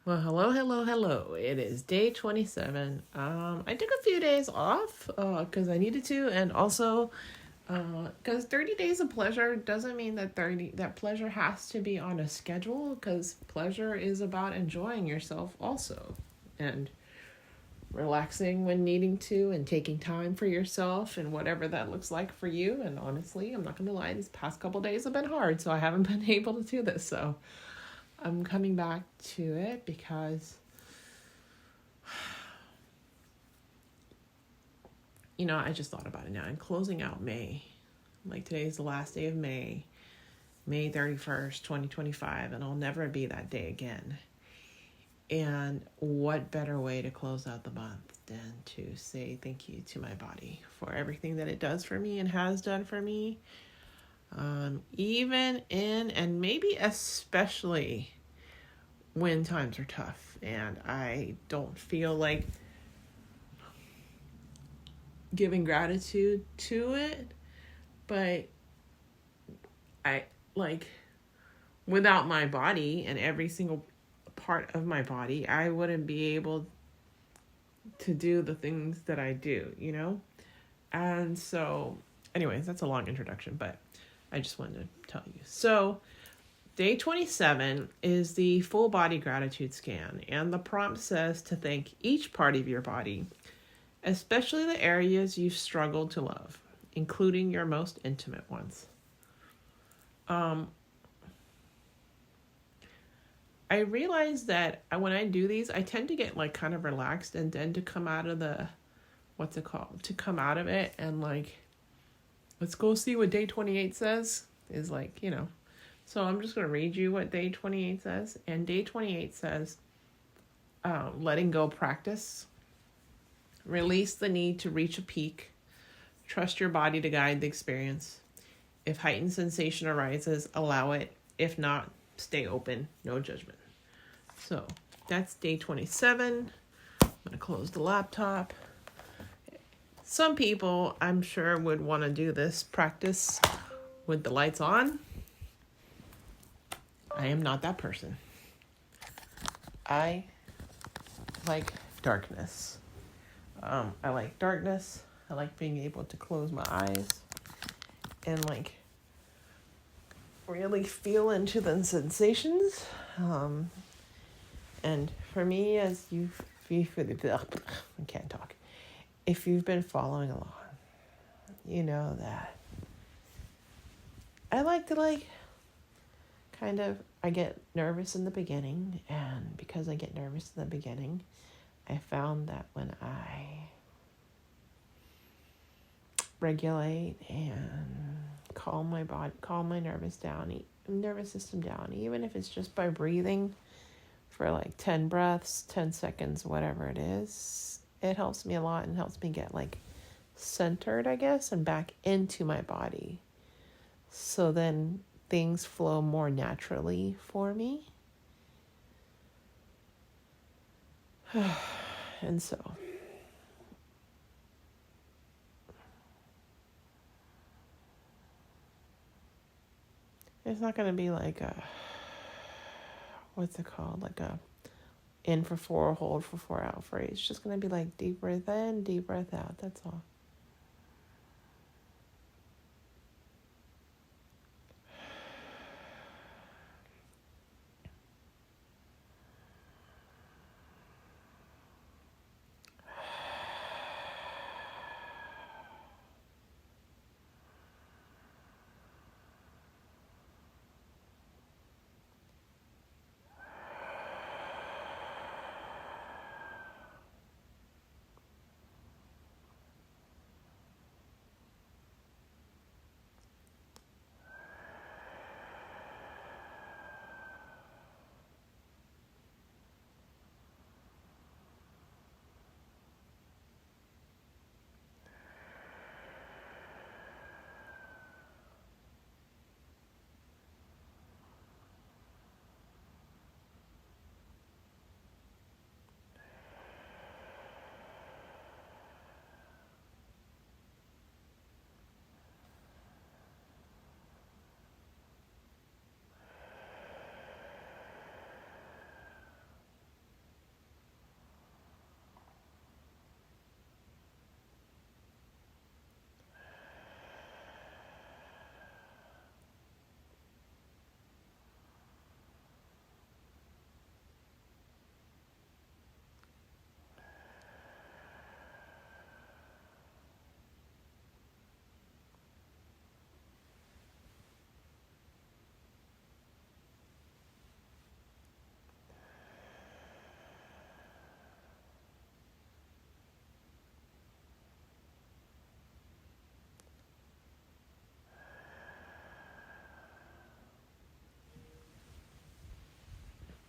Well, hello, hello, hello. It is day 27. I took a few days off because I needed to, and also because 30 days of pleasure doesn't mean that pleasure has to be on a schedule, because pleasure is about enjoying yourself also, and relaxing when needing to, and taking time for yourself, and whatever that looks like for you. And honestly, I'm not going to lie, these past couple days have been hard, so I haven't been able to do this. So I'm coming back to it because I just thought about it now. I'm closing out May. Like, today's the last day of May, May 31st, 2025, and I'll never be that day again. And what better way to close out the month than to say thank you to my body for everything that it does for me and has done for me, even in and maybe especially when times are tough and I don't feel like giving gratitude to it. But I, like, without my body and every single part of my body, I wouldn't be able to do the things that I do, And so, anyways, that's a long introduction, but I just wanted to tell you. So, day 27 is the full body gratitude scan, and the prompt says to thank each part of your body, especially the areas you've struggled to love, including your most intimate ones. I realize that when I do these, I tend to get kind of relaxed, and then to come out of to come out of it and let's go see what day 28 says is So I'm just going to read you what day 28 says. And day 28 says, letting go practice. Release the need to reach a peak. Trust your body to guide the experience. If heightened sensation arises, allow it. If not, stay open. No judgment. So that's day 27. I'm going to close the laptop. Some people, I'm sure, would want to do this practice with the lights on. I am not that person. I like darkness. I like darkness. I like being able to close my eyes and really feel into the sensations. And for me, I can't talk. If you've been following along, you know that I like to I get nervous in the beginning, and because I get nervous in the beginning, I found that when I regulate and calm my body, calm my nervous system down, even if it's just by breathing for 10 breaths, 10 seconds, whatever it is, it helps me a lot and helps me get centered, I guess, and back into my body. So then things flow more naturally for me. And so it's not going to be what's it called? A in for 4, hold for 4 out phrase. It's just going to be deep breath in, deep breath out. That's all.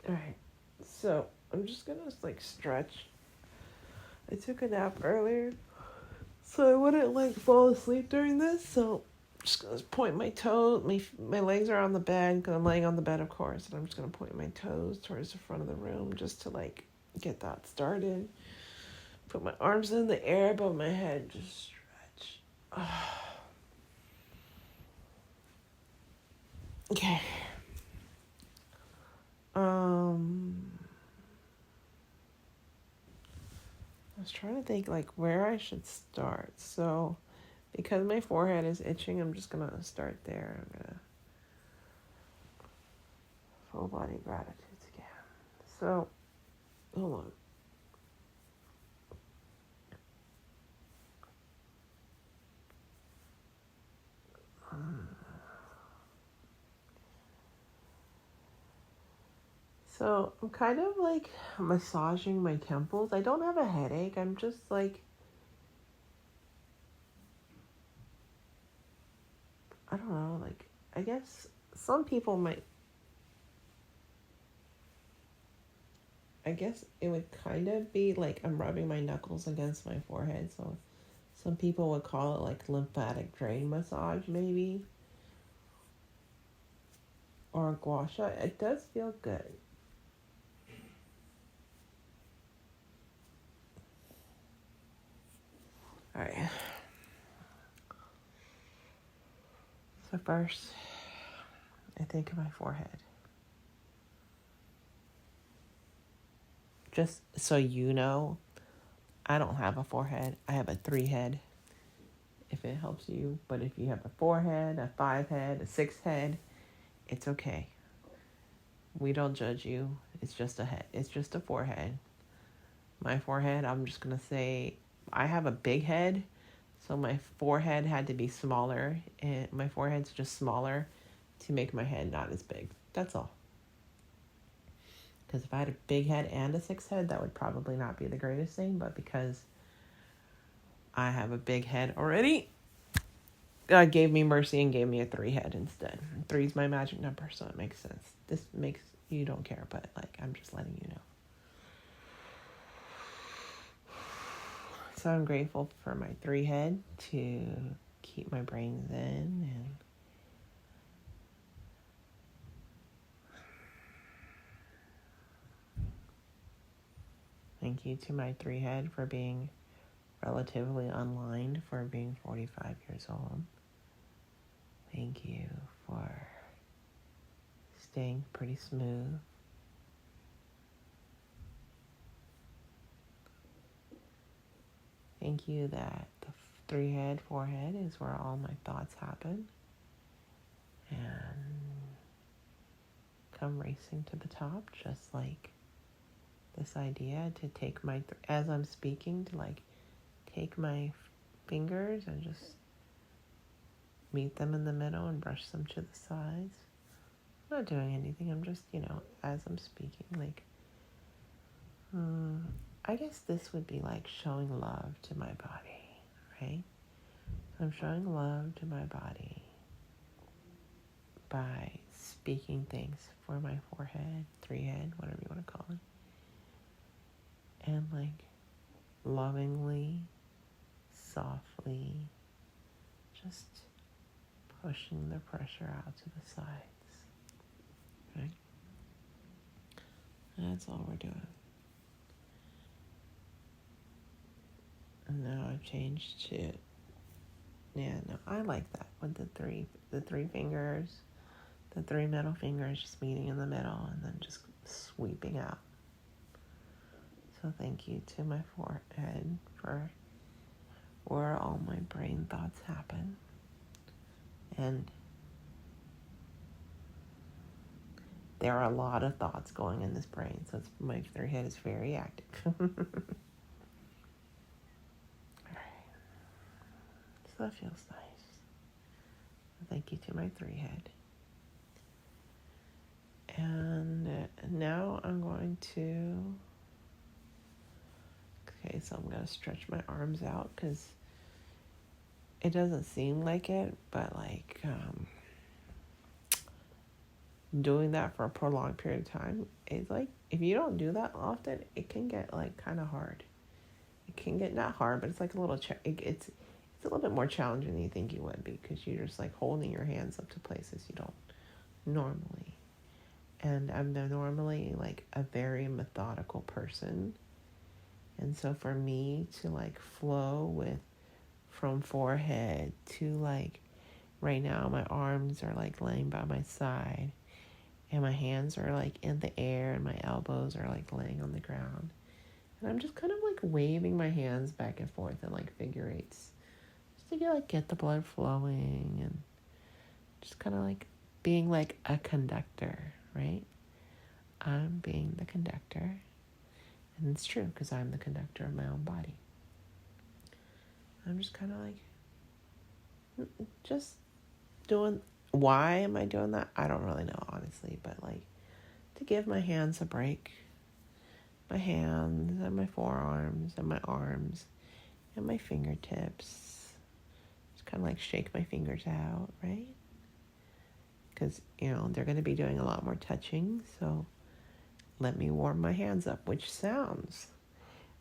Alright, so I'm just gonna like stretch. I took a nap earlier, so I wouldn't like fall asleep during this. So I'm just gonna point my toes. My legs are on the bed because I'm laying on the bed, of course, and I'm just gonna point my toes towards the front of the room just to like get that started. Put my arms in the air above my head, just stretch. Okay. I was trying to think like where I should start. So, because my forehead is itching, I'm just gonna start there. I'm gonna full body gratitudes again. So, hold on. So I'm kind of like massaging my temples. I don't have a headache. I'm just like, I don't know, like, I guess some people might, I guess it would kind of be like I'm rubbing my knuckles against my forehead. So some people would call it like lymphatic drain massage, maybe, or gua sha. It does feel good. All right. So first, I think of my forehead. Just so you know, I don't have a forehead. I have a 3 head, if it helps you. But if you have a 4 head, a 5 head, a 6 head, it's okay. We don't judge you. It's just a head. It's just a forehead. My forehead, I'm just going to say, I have a big head. So my forehead had to be smaller. And my forehead's just smaller to make my head not as big. That's all. Because if I had a big head and a 6 head, that would probably not be the greatest thing. But because I have a big head already, God gave me mercy and gave me a 3 head instead. 3 is my magic number, so it makes sense. This makes you don't care, but like I'm just letting you know. So I'm grateful for my 3 head to keep my brains in, and thank you to my 3 head for being relatively unlined for being 45 years old. Thank you for staying pretty smooth. Thank you that the 3 head, 4 head is where all my thoughts happen and come racing to the top, just like this idea to take my, as I'm speaking, to like take my fingers and just meet them in the middle and brush them to the sides. I'm not doing anything. I'm just, as I'm speaking, like, I guess this would be like showing love to my body, right? I'm showing love to my body by speaking things for my forehead, 3 head, whatever you want to call it. And like lovingly, softly, just pushing the pressure out to the sides. Okay? That's all we're doing. And now I've changed to, I like that with the three fingers, the 3 middle fingers just meeting in the middle and then just sweeping out. So thank you to my forehead for where all my brain thoughts happen. And there are a lot of thoughts going in this brain, so my 3 head is very active. So that feels nice. Thank you to my 3 head. And now I'm going to, so I'm going to stretch my arms out because it doesn't seem like it, but like, doing that for a prolonged period of time, it's like, if you don't do that often, it can get like kind of hard. It can get not hard, but it's like a little, it's a little bit more challenging than you think you would be, because you're just like holding your hands up to places you don't normally. And I'm normally like a very methodical person. And so for me to like flow with from forehead to like, right now my arms are like laying by my side and my hands are like in the air and my elbows are like laying on the ground. And I'm just kind of like waving my hands back and forth in like figure eights, just to get the blood flowing, and just kind of like being like a conductor, right? I'm being the conductor. And it's true, because I'm the conductor of my own body. I'm just kind of like, just doing, why am I doing that? I don't really know, honestly, but like to give my hands a break. My hands and my forearms and my arms and my fingertips. Just kind of like shake my fingers out, right? Because, they're going to be doing a lot more touching, so let me warm my hands up, which sounds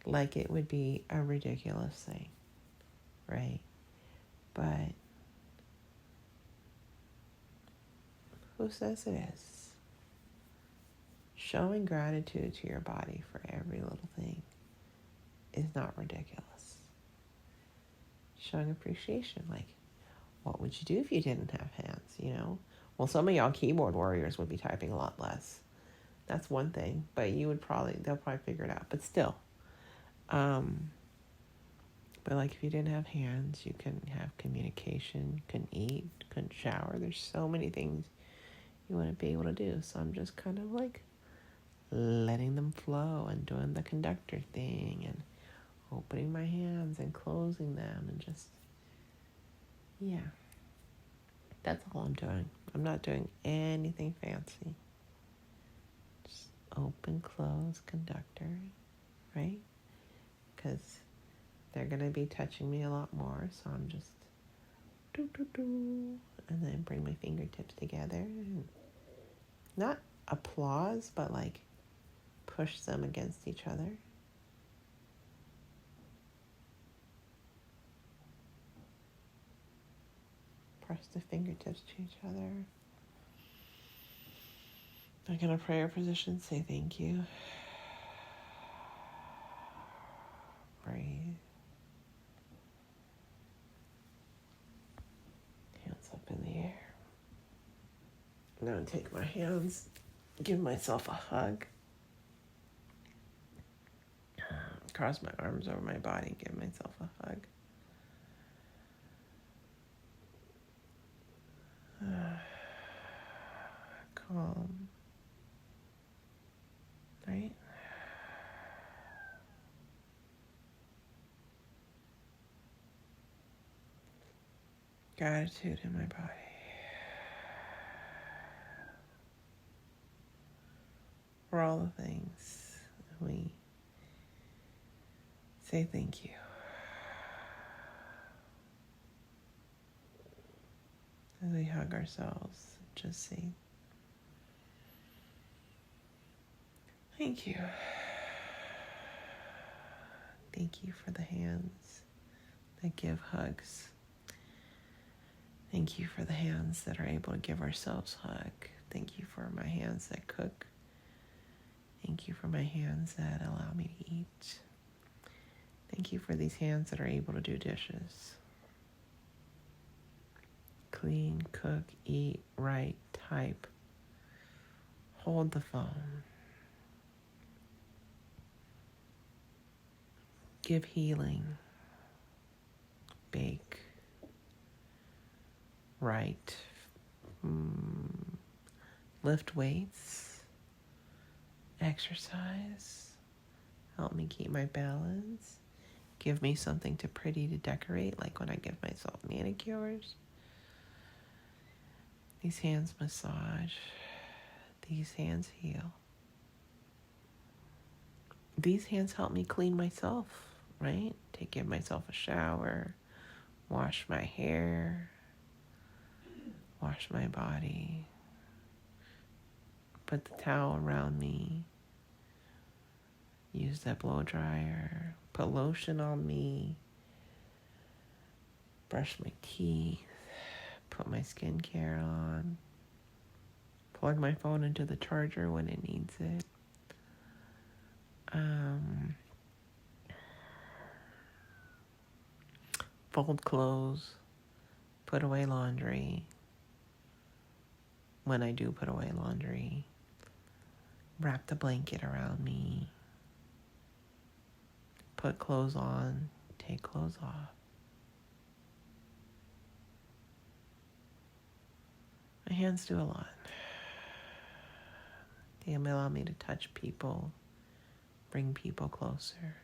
like it would be a ridiculous thing, right? But who says it is? Showing gratitude to your body for every little thing is not ridiculous. Showing appreciation, like, what would you do if you didn't have hands, Well, some of y'all keyboard warriors would be typing a lot less. That's one thing, but they'll probably figure it out. But still, but like if you didn't have hands, you couldn't have communication, couldn't eat, couldn't shower. There's so many things you wouldn't be able to do. So I'm just kind of like letting them flow and doing the conductor thing and opening my hands and closing them and just, yeah. That's all I'm doing. I'm not doing anything fancy. Just open, close, conductor, right? Because they're going to be touching me a lot more, so I'm just and then bring my fingertips together and not applause, but like push them against each other. Press the fingertips to each other. Like in a prayer position, say thank you. Breathe. Hands up in the air. Now take my hands, give myself a hug. Cross my arms over my body, give myself a hug. Calm. Right? Gratitude in my body. For all the things we say thank you. As we hug ourselves, just say thank you. Thank you for the hands that give hugs. Thank you for the hands that are able to give ourselves a hug. Thank you for my hands that cook. Thank you for my hands that allow me to eat. Thank you for these hands that are able to do dishes. Clean, cook, eat, write, type, hold the phone, give healing, bake, write, lift weights, exercise, help me keep my balance, give me something to pretty to decorate, like when I give myself manicures. These hands massage. These hands heal. These hands help me clean myself, right? To give myself a shower, wash my hair, wash my body, put the towel around me, use that blow dryer, put lotion on me, brush my teeth, put my skincare on, plug my phone into the charger when it needs it. Fold clothes, put away laundry. When I do put away laundry, wrap the blanket around me, put clothes on, take clothes off. My hands do a lot. They allow me to touch people, bring people closer,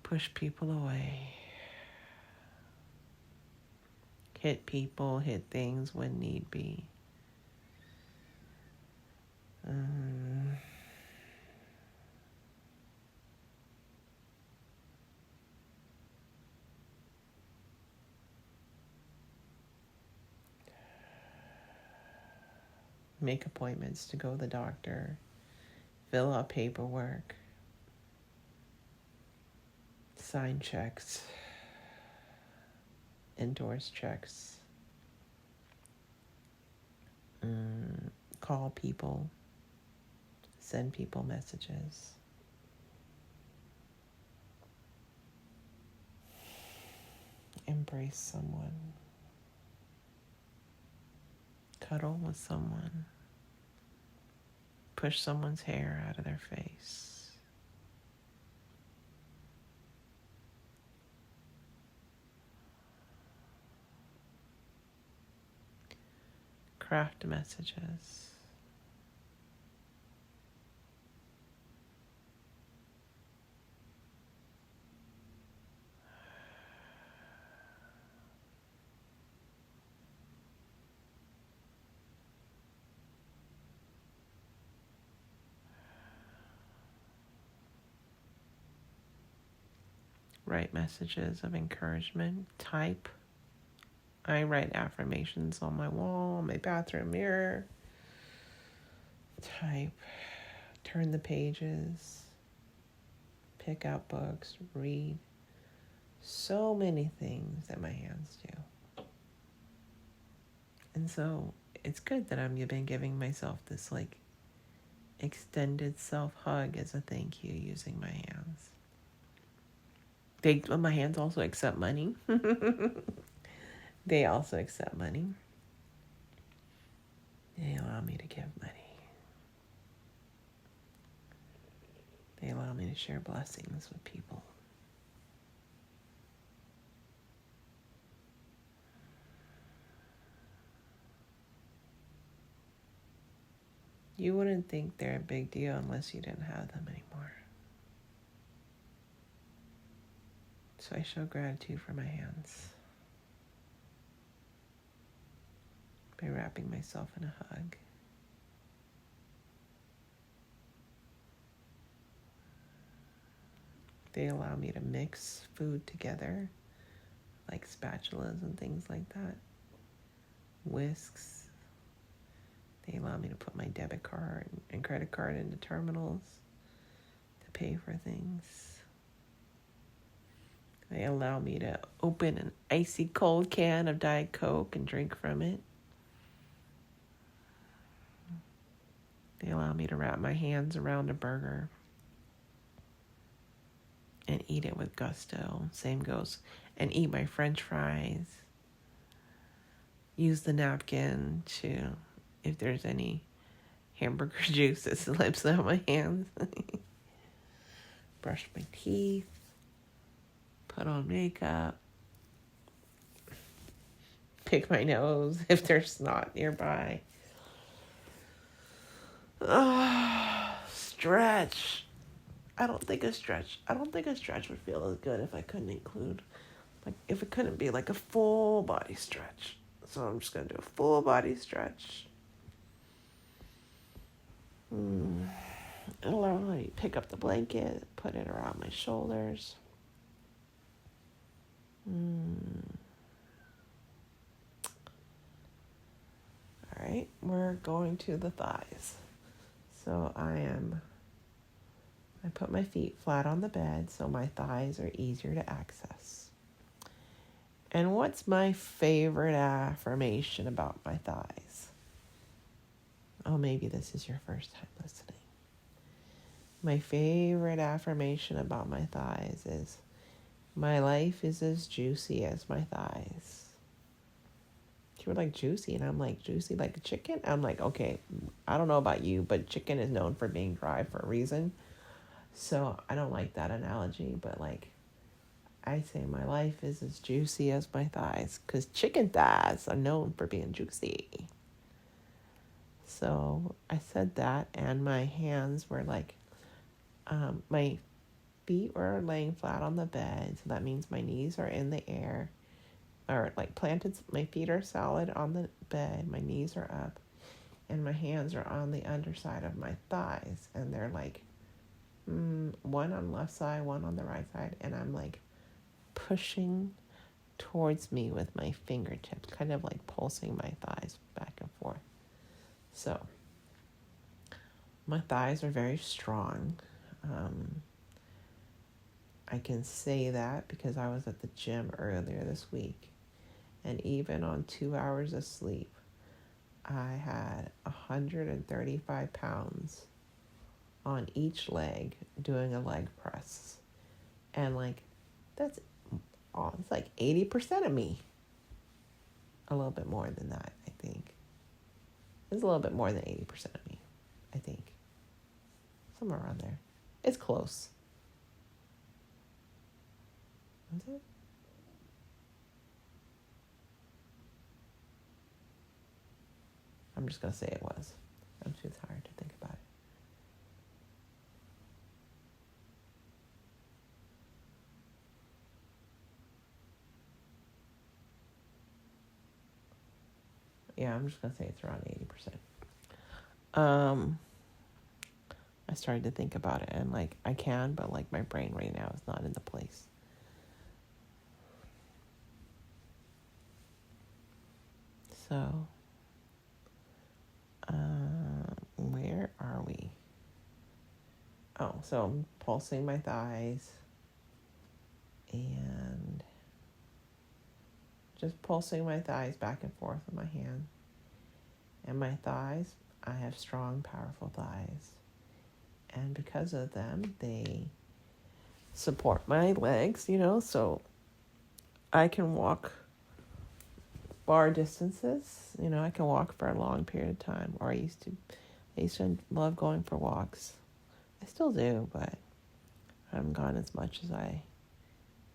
push people away, hit people, hit things when need be. Make appointments to go to the doctor, fill out paperwork, sign checks, endorse checks, call people, send people messages. Embrace someone. Cuddle with someone. Push someone's hair out of their face. Craft messages. Write messages of encouragement. Type. I write affirmations on my wall, on my bathroom mirror. Type. Turn the pages. Pick out books. Read. So many things that my hands do. And so it's good that I've been giving myself this like extended self-hug as a thank you using my hands. My hands also accept money. They also accept money. They allow me to give money. They allow me to share blessings with people. You wouldn't think they're a big deal unless you didn't have them anymore. So I show gratitude for my hands by wrapping myself in a hug. They allow me to mix food together, like spatulas and things like that. Whisks. They allow me to put my debit card and credit card into terminals to pay for things. They allow me to open an icy cold can of Diet Coke and drink from it. They allow me to wrap my hands around a burger and eat it with gusto. Same goes. And eat my French fries. Use the napkin to, if there's any hamburger juice that slips out my hands. Brush my teeth. Put on makeup. Pick my nose if there's snot nearby. Stretch. I don't think a stretch would feel as good if I couldn't include, like, if it couldn't be like a full body stretch. So I'm just going to do a full body stretch. Allow me to pick up the blanket, put it around my shoulders. All right, we're going to the thighs. So I put my feet flat on the bed so my thighs are easier to access. And what's my favorite affirmation about my thighs? Oh, maybe this is your first time listening. My favorite affirmation about my thighs is, my life is as juicy as my thighs. You were like, juicy, and I'm like, juicy like a chicken? I'm like, okay, I don't know about you, but chicken is known for being dry for a reason. So I don't like that analogy, but like, I say my life is as juicy as my thighs, because chicken thighs are known for being juicy. So I said that, and my hands were like, my feet were laying flat on the bed, so that means my knees are in the air, or like planted. My feet are solid on the bed, my knees are up, and my hands are on the underside of my thighs, and they're like one on the left side, one on the right side, and I'm like pushing towards me with my fingertips, kind of like pulsing my thighs back and forth. So my thighs are very strong. I can say that because I was at the gym earlier this week, and even on 2 hours of sleep, I had 135 pounds on each leg doing a leg press. And like, it's like 80% of me. A little bit more than that, I think. It's a little bit more than 80% of me, I think. Somewhere around there. It's close. Is it? I'm just going to say it was. I'm too tired to think about it. Yeah, I'm just going to say it's around 80%. I started to think about it, and like, I can, but like, my brain right now is not in the place. So, where are we? Oh, so I'm pulsing my thighs and just pulsing my thighs back and forth with my hand. And my thighs, I have strong, powerful thighs. And because of them, they support my legs, so I can walk far distances. I can walk for a long period of time. Or I used to love going for walks. I still do, but I haven't gone as much as I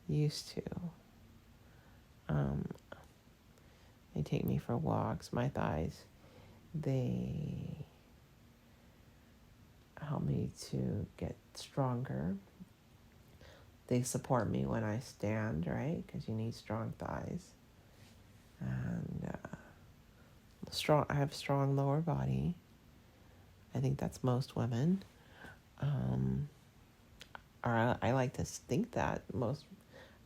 used to. They take me for walks. My thighs, they help me to get stronger. They support me when I stand, right? Because you need strong thighs. And I have strong lower body. I think that's most women. Or I like to think that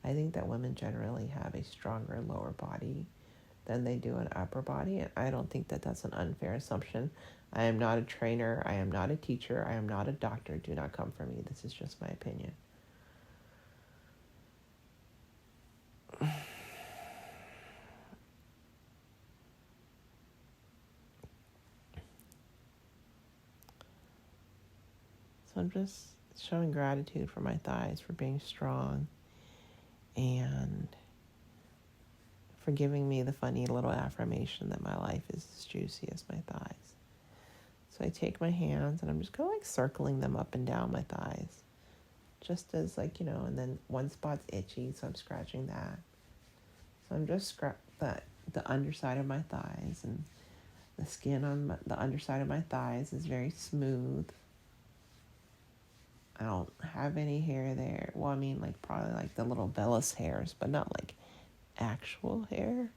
I think that women generally have a stronger lower body than they do an upper body. And I don't think that that's an unfair assumption. I am not a trainer. I am not a teacher. I am not a doctor. Do not come for me. This is just my opinion. So I'm just showing gratitude for my thighs for being strong and for giving me the funny little affirmation that my life is as juicy as my thighs. So I take my hands and I'm just kind of like circling them up and down my thighs. Just as like, and then one spot's itchy, so I'm scratching that. So I'm just the underside of my thighs, and the skin on the underside of my thighs is very smooth. I don't have any hair there. Well, I mean, like probably like the little vellus hairs, but not like actual hair.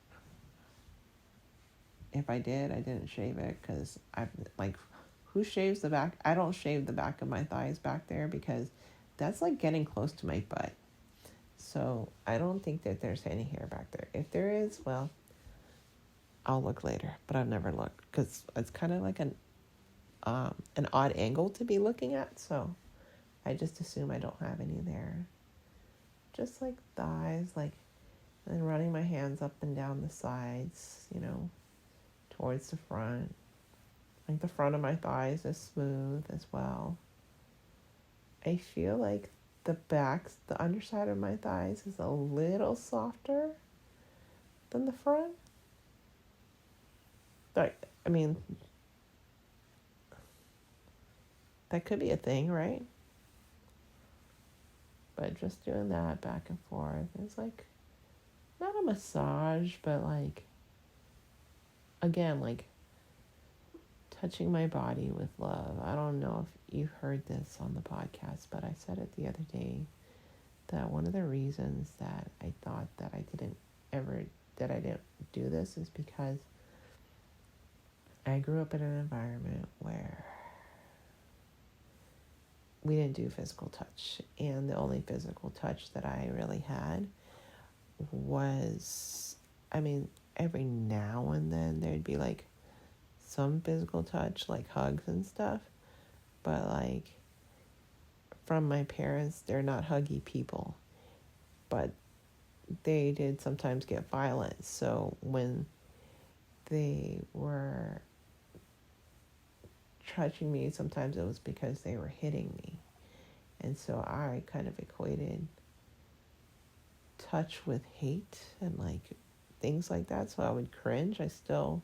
If I did, I didn't shave it because who shaves the back? I don't shave the back of my thighs back there because that's like getting close to my butt. So I don't think that there's any hair back there. If there is, well, I'll look later, but I've never looked because it's kind of like an odd angle to be looking at, so I just assume I don't have any there. Just like thighs, like, and then running my hands up and down the sides, towards the front. Like the front of my thighs is smooth as well. I feel like the underside of my thighs is a little softer than the front. Like, I mean, that could be a thing, right? But just doing that back and forth is like, not a massage, but like, again, like touching my body with love. I don't know if you heard this on the podcast, but I said it the other day that one of the reasons that I thought that I didn't do this is because I grew up in an environment where we didn't do physical touch, and the only physical touch that I really had was, every now and then there'd be like some physical touch, like hugs and stuff, but like from my parents, they're not huggy people, but they did sometimes get violent. So when they were touching me, sometimes it was because they were hitting me. And so I kind of equated touch with hate and like things like that. So I would cringe. I still,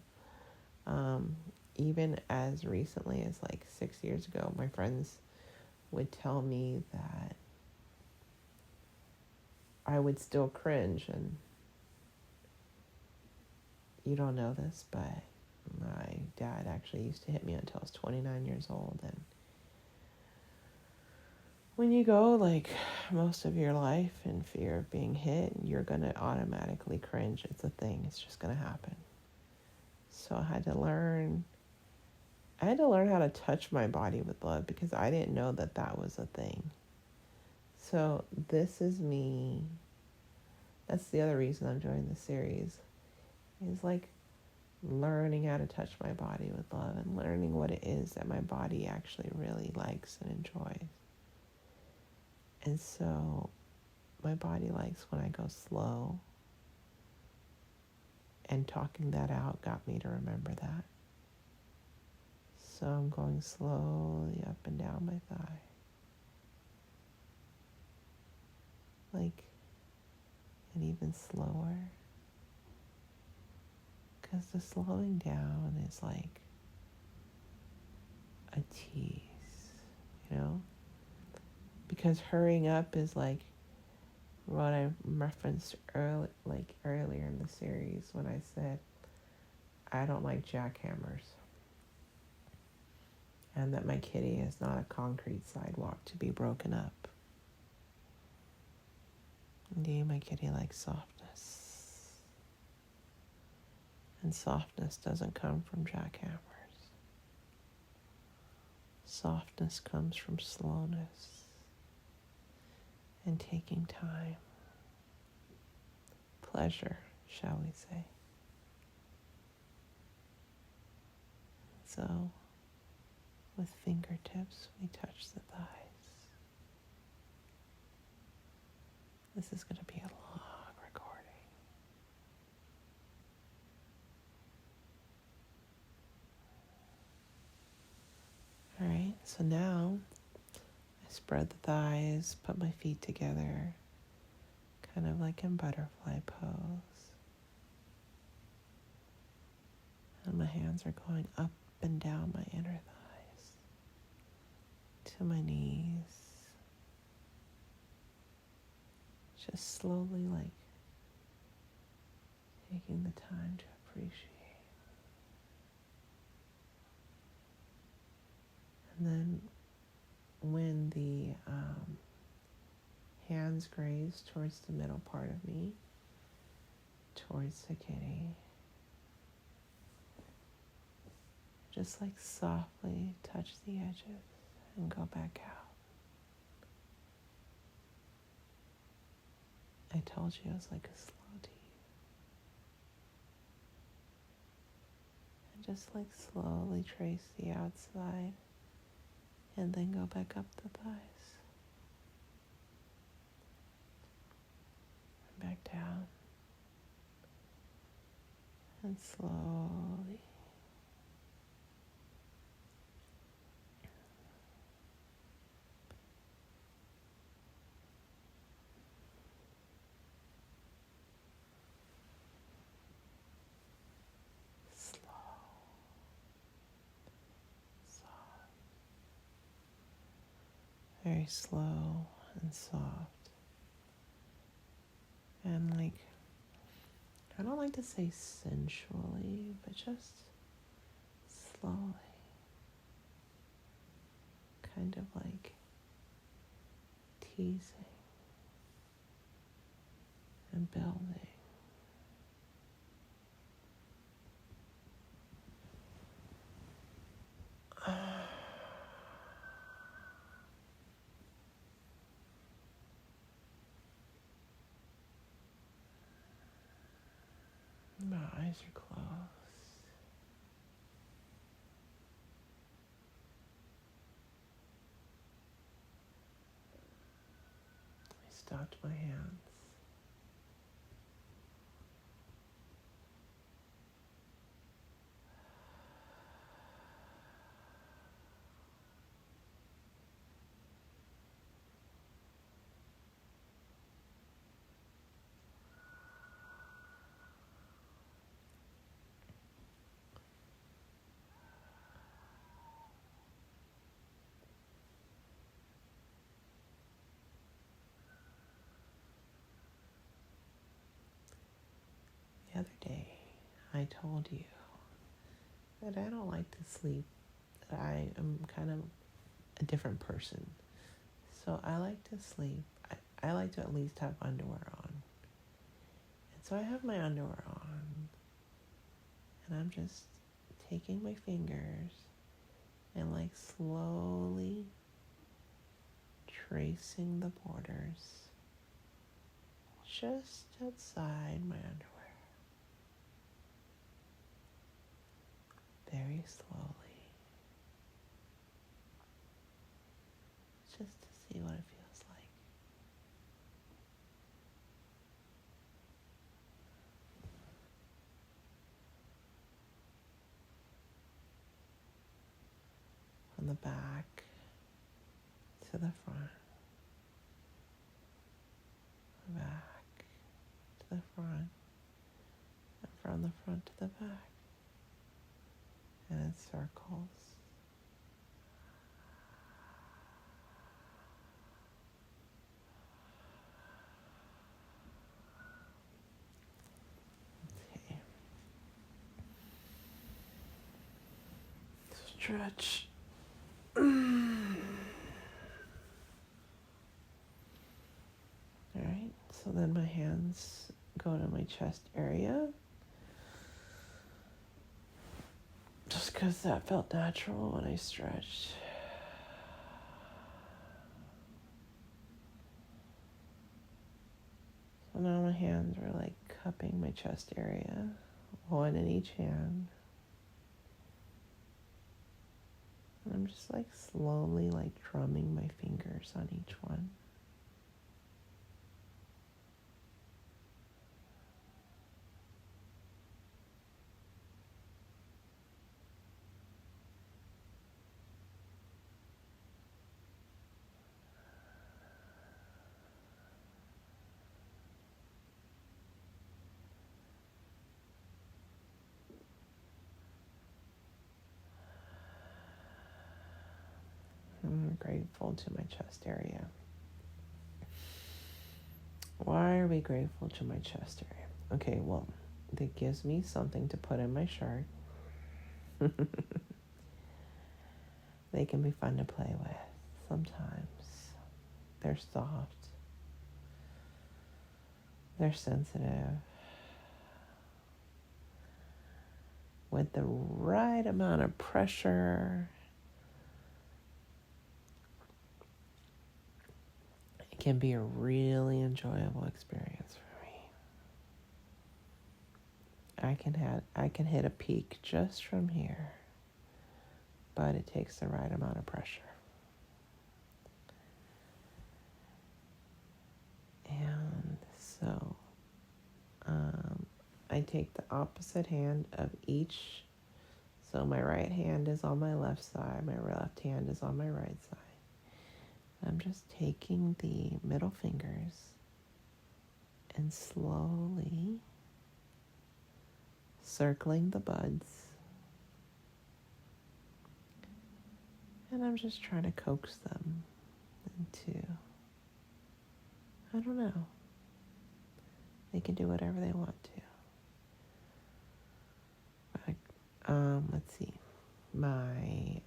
even as recently as like 6 years ago, my friends would tell me that I would still cringe. And you don't know this, but my dad actually used to hit me until I was 29 years old. And when you go like most of your life in fear of being hit, you're going to automatically cringe. It's a thing. It's just going to happen. So I had to learn how to touch my body with love because I didn't know that that was a thing. So this is me. That's the other reason I'm doing this series, is like learning how to touch my body with love and learning what it is that my body actually really likes and enjoys. And so my body likes when I go slow, and talking that out got me to remember that. So I'm going slowly up and down my thigh. Like, and even slower. Because the slowing down is like a tease, Because hurrying up is like what I referenced earlier in the series when I said I don't like jackhammers. And that my kitty is not a concrete sidewalk to be broken up. Indeed, my kitty likes softness. And softness doesn't come from jackhammers. Softness comes from slowness and taking time. Pleasure, shall we say. So, with fingertips, we touch the thighs. This is going to be a long recording. All right, so now I spread the thighs, put my feet together, kind of like in butterfly pose. And my hands are going up and down my inner thighs to my knees. Just slowly, like, taking the time to appreciate. And then when the hands graze towards the middle part of me, towards the kitty, just like softly touch the edges and go back out. I told you it was like a slow tease. Just like slowly trace the outside and then go back up the thighs. And back down. And slowly. Very slow and soft. And like, I don't like to say sensually, but just slowly. Kind of like teasing and building. My eyes are closed. I stopped my hands. The other day, I told you that I don't like to sleep, that I am kind of a different person. So I like to sleep. I like to at least have underwear on. And so I have my underwear on. And I'm just taking my fingers and like slowly tracing the borders just outside my underwear. Very slowly. Just to see what it feels like. From the back to the front. Back to the front. And from the front to the back. And in circles. Okay. Stretch. Alright, so then my hands go to my chest area. Just because that felt natural when I stretched. So now my hands are like cupping my chest area, one in each hand. And I'm just like slowly like drumming my fingers on each one. I'm grateful to my chest area. Why are we grateful to my chest area? Okay, well, that gives me something to put in my shirt. They can be fun to play with sometimes. They're soft. They're sensitive. With the right amount of pressure, it can be a really enjoyable experience for me. I can hit a peak just from here, but it takes the right amount of pressure. And so I take the opposite hand of each. So my right hand is on my left side, my left hand is on my right side. I'm just taking the middle fingers and slowly circling the buds. And I'm just trying to coax them into, I don't know. They can do whatever they want to. Let's see. My,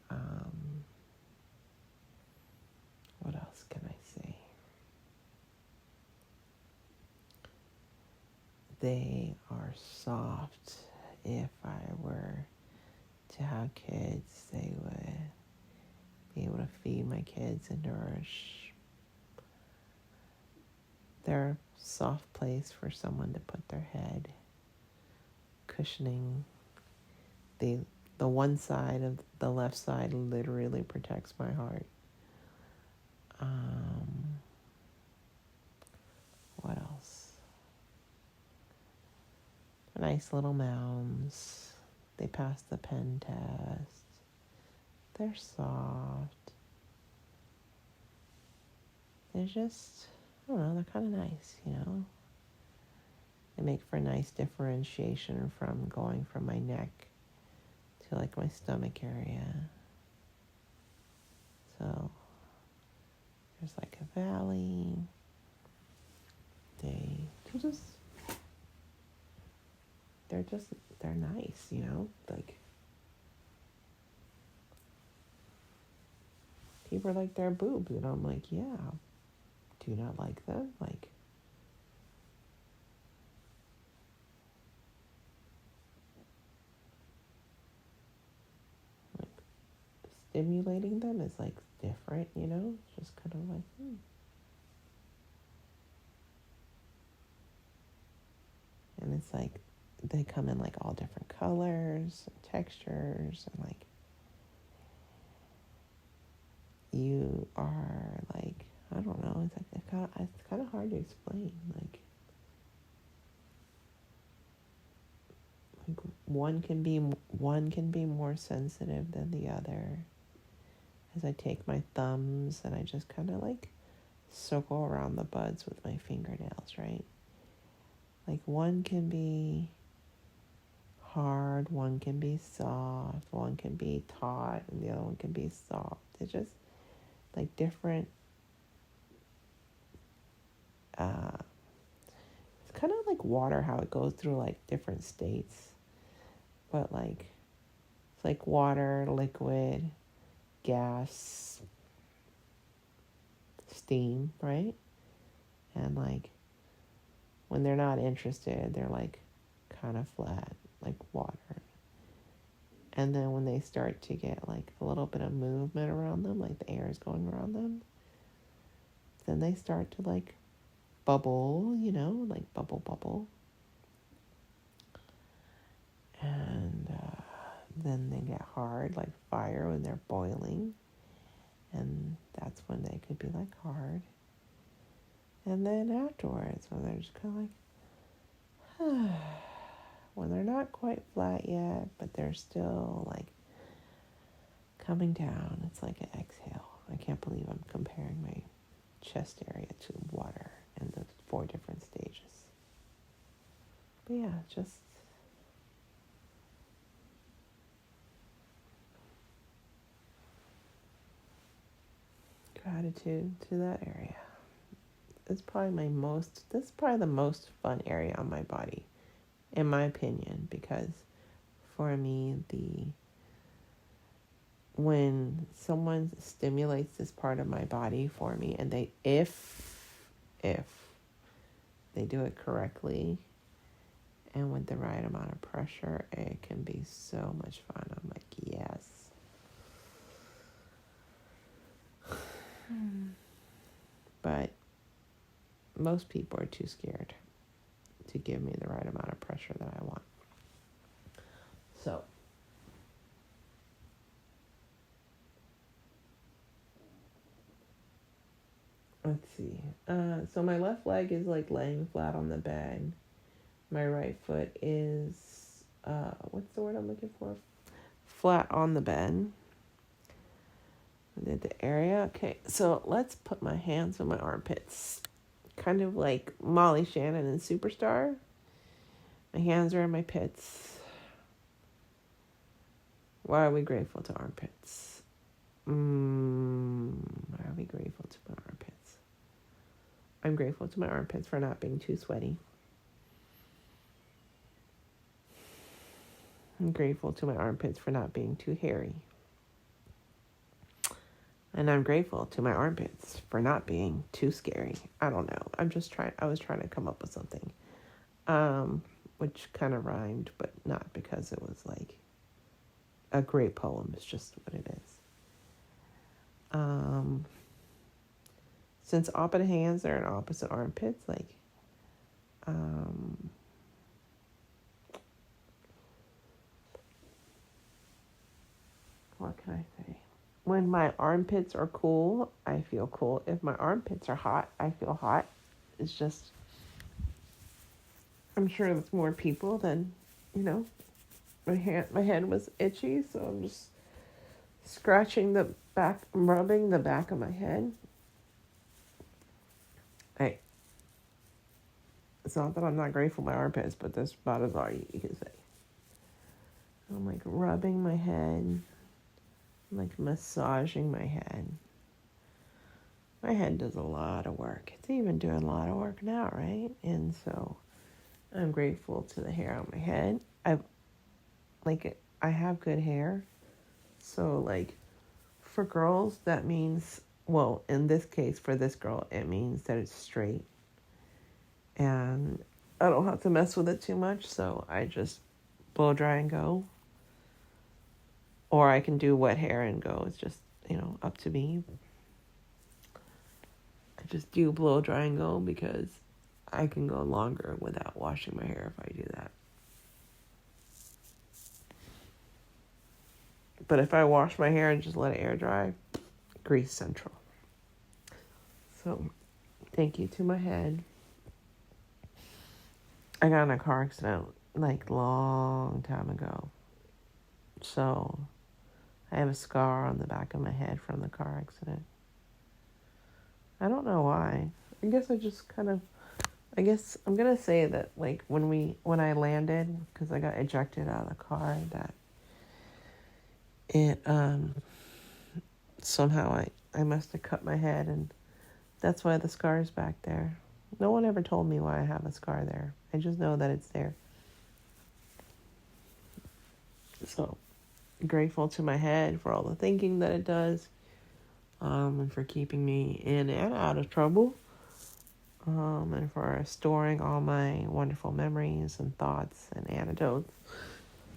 what else can I say? They are soft. If I were to have kids, they would be able to feed my kids and nourish. They're a soft place for someone to put their head, cushioning. The one side of the left side literally protects my heart. What else? Nice little mounds. They passed the pen test. They're soft. They're just, I don't know, they're kind of nice, you know? They make for a nice differentiation from going from my neck to like my stomach area. So there's like a valley. They're nice, you know? Like, people are like, they're boobs. And I'm like, yeah. Do you not like them? Like stimulating them is like different, you know? It's just kind of like, And it's like, they come in like all different colors and textures, and like, you are like, I don't know, it's like, it's kind of hard to explain. Like one can be more sensitive than the other. As I take my thumbs and I just kind of like circle around the buds with my fingernails, right? Like one can be hard, one can be soft, one can be taut, and the other one can be soft. It's just like different. It's kind of like water, how it goes through like different states. But like, it's like water, liquid, gas, steam, right? And like, when they're not interested, they're like kind of flat, like water. And then when they start to get like a little bit of movement around them, like the air is going around them, then they start to like bubble, you know, like bubble. And then they get hard, like fire when they're boiling. And that's when they could be like hard. And then afterwards, when they're just kind of like, when they're not quite flat yet, but they're still like coming down, it's like an exhale. I can't believe I'm comparing my chest area to water in the 4 different stages. But yeah, just gratitude to that area. This is probably the most fun area on my body, in my opinion, because for me, when someone stimulates this part of my body for me, and if they do it correctly and with the right amount of pressure, it can be so much fun. I'm like, yes. But most people are too scared to give me the right amount of pressure that I want. So let's see. So my left leg is like laying flat on the bed. My right foot is what's the word I'm looking for? Flat on the bed. Did the area. Okay, so let's put my hands on my armpits. Kind of like Molly Shannon in Superstar. My hands are in my pits. Why are we grateful to armpits? Why are we grateful to my armpits? I'm grateful to my armpits for not being too sweaty. I'm grateful to my armpits for not being too hairy. And I'm grateful to my armpits for not being too scary. I don't know. I was trying to come up with something. Which kind of rhymed, but not because it was like a great poem. It's just what it is. Since opposite hands are in opposite armpits, like, what can I say? When my armpits are cool, I feel cool. If my armpits are hot, I feel hot. It's just, I'm sure there's more people than, my head was itchy, so I'm just scratching the back, rubbing the back of my head. Hey, it's not that I'm not grateful for my armpits, but that's about as all you can say. I'm like rubbing my head, like massaging my head. My head does a lot of work. It's even doing a lot of work now, right? And so I'm grateful to the hair on my head. I have good hair. So like for girls, that means, well, in this case, for this girl, it means that it's straight. And I don't have to mess with it too much, so I just blow dry and go. Or I can do wet hair and go. It's just, up to me. I just do blow dry and go because I can go longer without washing my hair if I do that. But if I wash my hair and just let it air dry, grease central. So, thank you to my head. I got in a car accident long time ago. So, I have a scar on the back of my head from the car accident. I don't know why. I guess I'm going to say that when I landed, because I got ejected out of the car, that it, somehow I must have cut my head, and that's why the scar is back there. No one ever told me why I have a scar there. I just know that it's there. So, grateful to my head for all the thinking that it does, and for keeping me in and out of trouble, and for storing all my wonderful memories and thoughts and anecdotes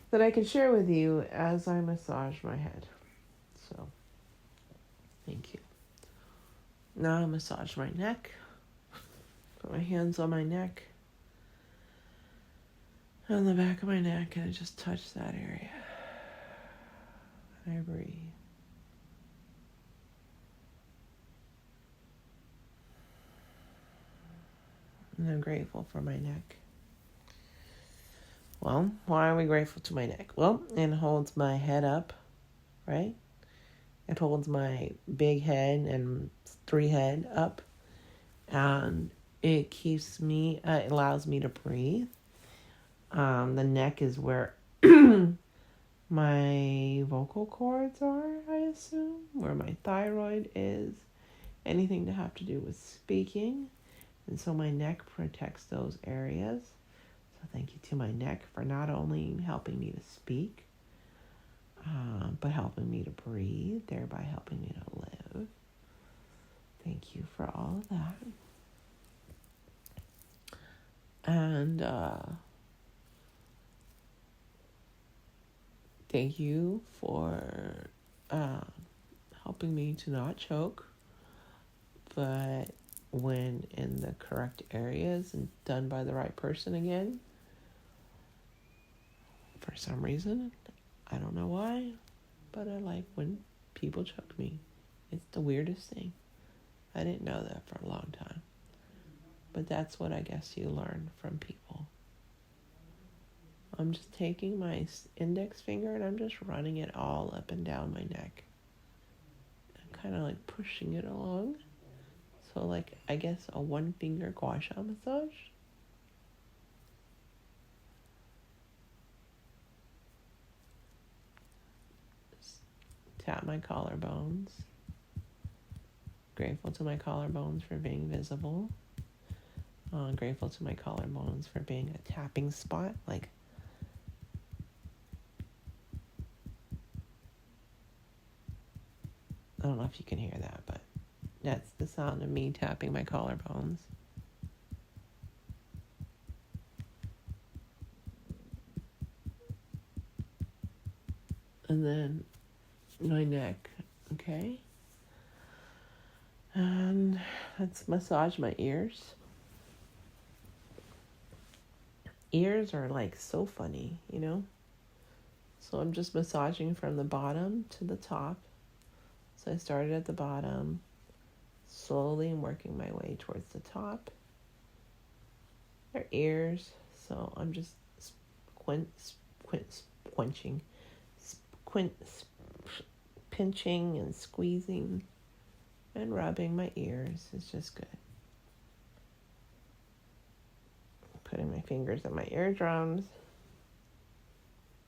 that I can share with you as I massage my head. So, thank you. Now I massage my neck. Put my hands on my neck, on the back of my neck, and I just touch that area. And I breathe. And I'm grateful for my neck. Well, why are we grateful to my neck? Well, it holds my head up, right? It holds my big head and 3 head up. And it it allows me to breathe. The neck is where my vocal cords are, I assume, where my thyroid is, anything to have to do with speaking. And so my neck protects those areas. So thank you to my neck for not only helping me to speak, but helping me to breathe, thereby helping me to live. Thank you for all of that. And thank you for helping me to not choke, but when in the correct areas and done by the right person again, For some reason, I don't know why, but I like when people choke me. It's the weirdest thing. I didn't know that for a long time. But that's what I guess you learn from people. I'm just taking my index finger and I'm just running it all up and down my neck. I'm kind of like pushing it along. So like, I guess a one finger gua sha massage. Just tap my collarbones. Grateful to my collarbones for being visible. Grateful to my collarbones for being a tapping spot. Like, I don't know if you can hear that, but that's the sound of me tapping my collarbones. And then my neck, okay? And let's massage my ears. Ears are like so funny, you know? So I'm just massaging from the bottom to the top. So I started at the bottom, slowly working my way towards the top. Their ears, so I'm just pinching and squeezing and rubbing my ears. It's just good. Putting my fingers in my eardrums.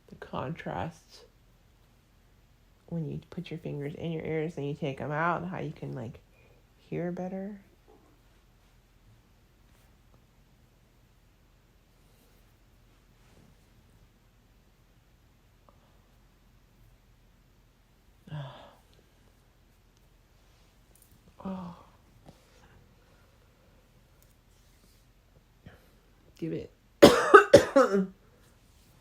The contrast when you put your fingers in your ears and you take them out, how you can like hear better. Oh. Give it.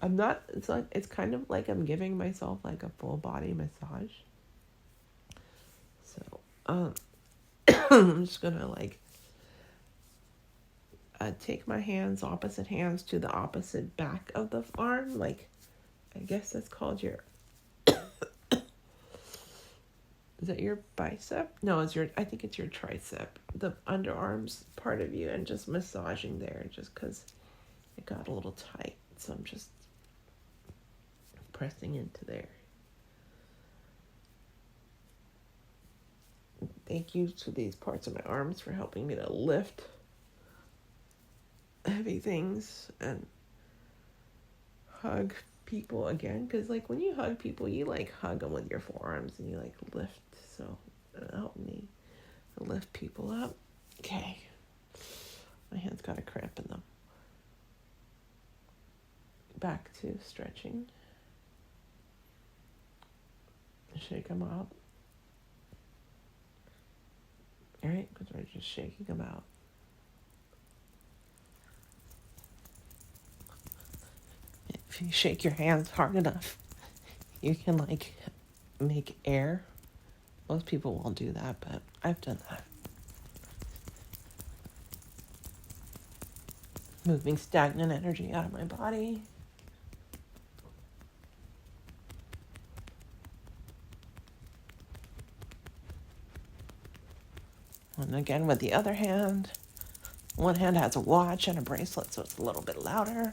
I'm not, it's kind of like I'm giving myself like a full body massage. So, I'm just gonna like take my hands, opposite hands to the opposite back of the arm. Like, I guess that's called your, is that your bicep? No, I think it's your tricep, the underarms part of you, and just massaging there just because it got a little tight. So I'm just pressing into there. Thank you to these parts of my arms for helping me to lift heavy things and hug people again. Because like when you hug people, you like hug them with your forearms and you like lift. So help me lift people up. Okay. My hands got a cramp in them. Back to stretching. Shake them out. All right, because we're just shaking them out. If you shake your hands hard enough, you can like make air. Most people won't do that, but I've done that. Moving stagnant energy out of my body. And again with the other hand. One hand has a watch and a bracelet, so it's a little bit louder.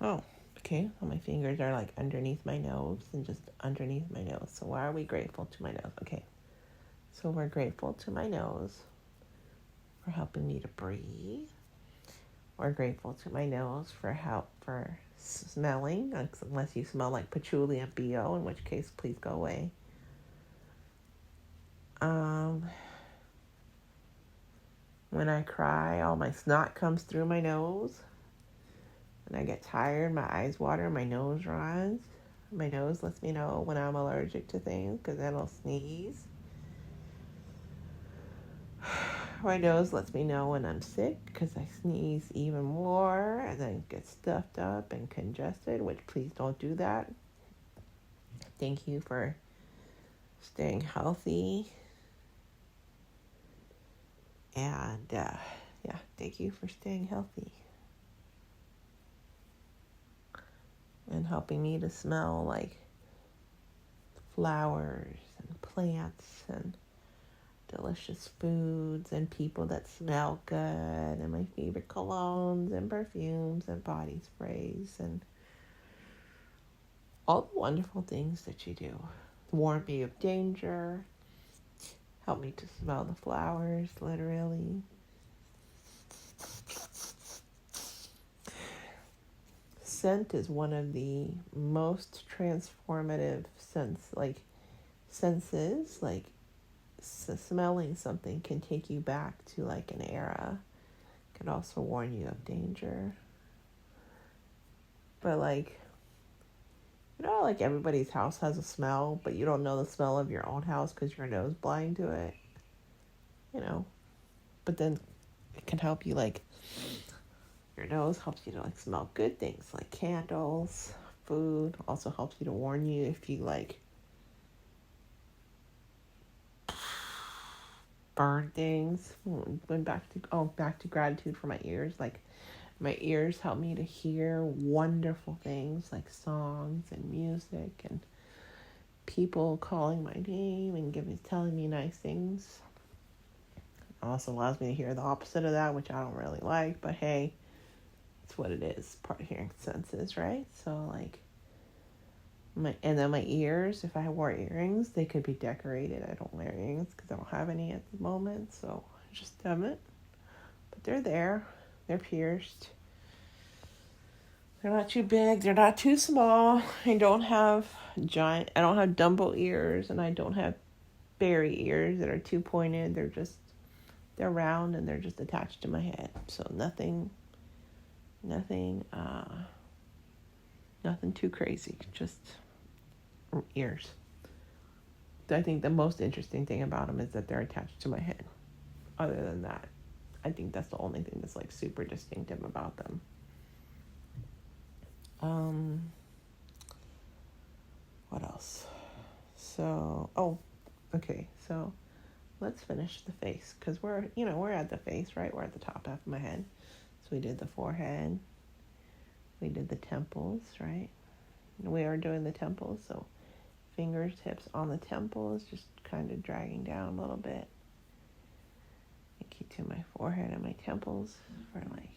Oh, okay. Well, my fingers are like underneath my nose and just underneath my nose. So why are we grateful to my nose? Okay. So we're grateful to my nose for helping me to breathe. We're grateful to my nose for smelling, unless you smell like patchouli and BO, in which case please go away. When I cry, all my snot comes through my nose. When I get tired, my eyes water, my nose runs. My nose lets me know when I'm allergic to things because then I'll sneeze. My nose lets me know when I'm sick because I sneeze even more and then get stuffed up and congested, which please don't do that. Thank you for staying healthy. And thank you for staying healthy and helping me to smell like flowers and plants and delicious foods and people that smell good and my favorite colognes and perfumes and body sprays and all the wonderful things that you do. Warn me of danger. Help me to smell the flowers, literally. Scent is one of the most transformative senses. Smelling something can take you back to like an era. Can also warn you of danger. But like, like everybody's house has a smell, but you don't know the smell of your own house because your nose blind to it. But then it can help you, like, your nose helps you to like smell good things like candles, food. Also helps you to warn you if you like burn things. Went back to gratitude for my ears. Like, my ears help me to hear wonderful things like songs and music and people calling my name and telling me nice things. It also allows me to hear the opposite of that, which I don't really like, but hey, it's what it is. Part of hearing senses, right? So like my ears, if I wore earrings, they could be decorated. I don't wear earrings because I don't have any at the moment, so I just haven't. But they're there. They're pierced. They're not too big. They're not too small. I don't have Dumbo ears, and I don't have berry ears that are too pointed. They're round and they're just attached to my head. So nothing too crazy. Just ears. I think the most interesting thing about them is that they're attached to my head. Other than that, I think that's the only thing that's like super distinctive about them. What else? So let's finish the face because we're at the face, right? We're at the top half of my head. So we did the forehead. We did the temples, right? We are doing the temples, so fingers, tips on the temples, just kind of dragging down a little bit. Thank you to my forehead and my temples for like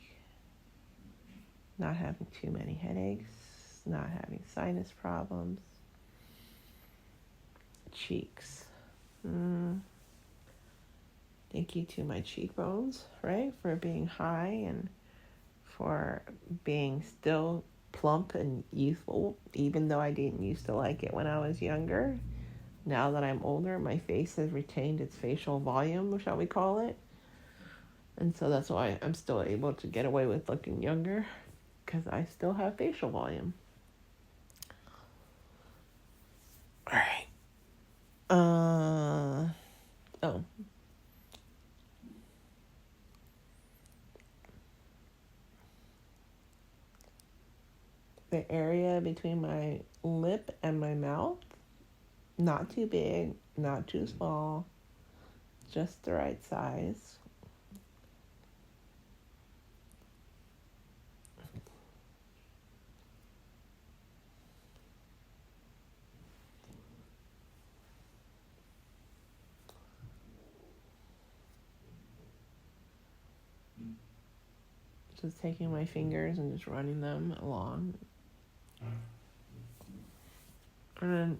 not having too many headaches, not having sinus problems. Cheeks. Thank you to my cheekbones, right, for being high and for being still plump and youthful, even though I didn't used to like it when I was younger. Now that I'm older, my face has retained its facial volume, shall we call it. And so that's why I'm still able to get away with looking younger, because I still have facial volume. All right. The area between my lip and my mouth, not too big, not too small, just the right size. Just taking my fingers and just running them along. And then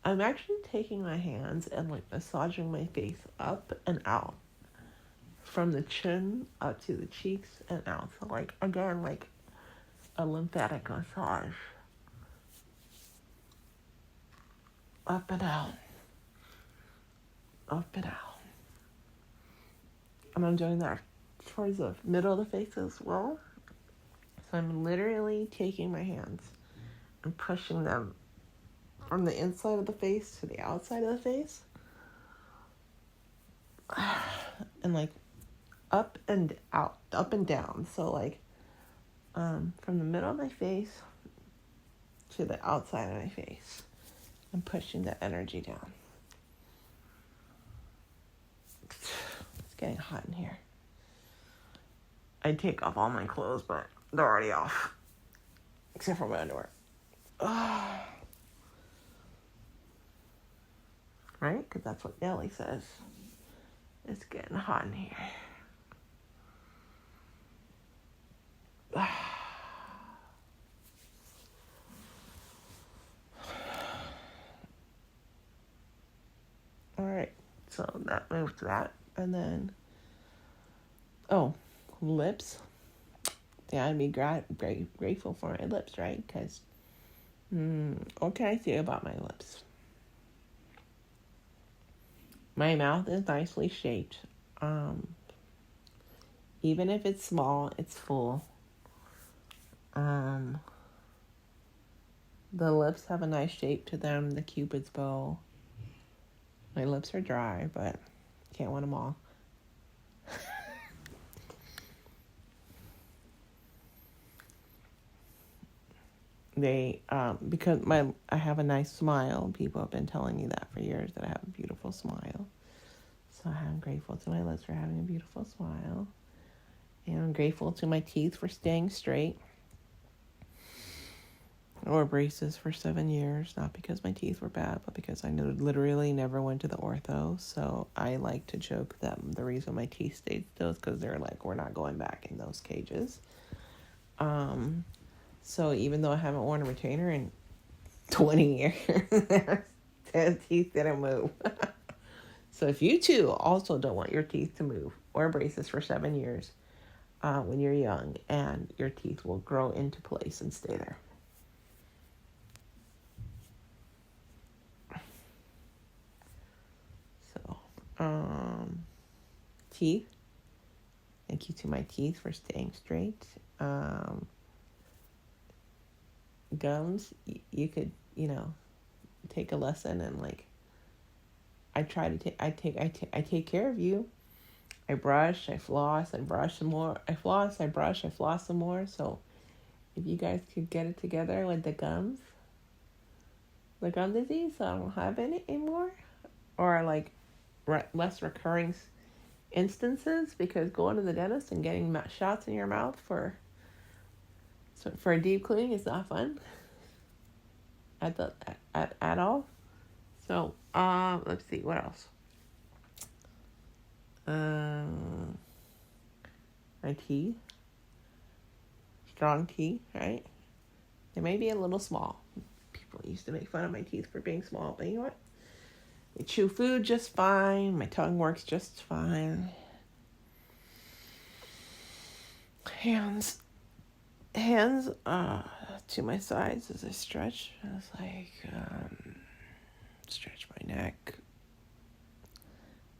I'm actually taking my hands and like massaging my face up and out. From the chin up to the cheeks and out. So like, again, like a lymphatic massage. Up and out. Up and out. And I'm doing that towards the middle of the face as well. So I'm literally taking my hands and pushing them from the inside of the face to the outside of the face. and like up and out, up and down. So like from the middle of my face to the outside of my face. I'm pushing the energy down. It's getting hot in here. I take off all my clothes, but they're already off. Except for my underwear. Right? Because that's what Nelly says. It's getting hot in here. Alright. So that moved that. And then... Oh. Lips. Yeah, I'd be grateful for my lips, right? Because... what can I say about my lips? My mouth is nicely shaped. Even if it's small, it's full. The lips have a nice shape to them, the Cupid's bow. My lips are dry, but can't want them all. They, because I have a nice smile. People have been telling me that for years, that I have a beautiful smile. So I'm grateful to my lips for having a beautiful smile. And I'm grateful to my teeth for staying straight. I wore braces for 7 years, not because my teeth were bad, but because I literally never went to the ortho. So I like to joke that the reason my teeth stayed still is because they're like, we're not going back in those cages. So even though I haven't worn a retainer in 20 years, the teeth didn't move. So if you too also don't want your teeth to move, wear braces for 7 years when you're young, and your teeth will grow into place and stay there. So, teeth. Thank you to my teeth for staying straight. Gums, you could, take a lesson and like, I take care of you. I brush, I floss, I brush some more. I floss, I brush, I floss some more. So if you guys could get it together with the gum disease, so I don't have it anymore, or like less recurring instances, because going to the dentist and getting shots in your mouth for a deep cleaning is not fun at all. So let's see what else. My teeth, strong teeth, right? They may be a little small. People used to make fun of my teeth for being small, but you know what? I chew food just fine. My tongue works just fine. Hands to my sides as I stretch. It's like stretch my neck.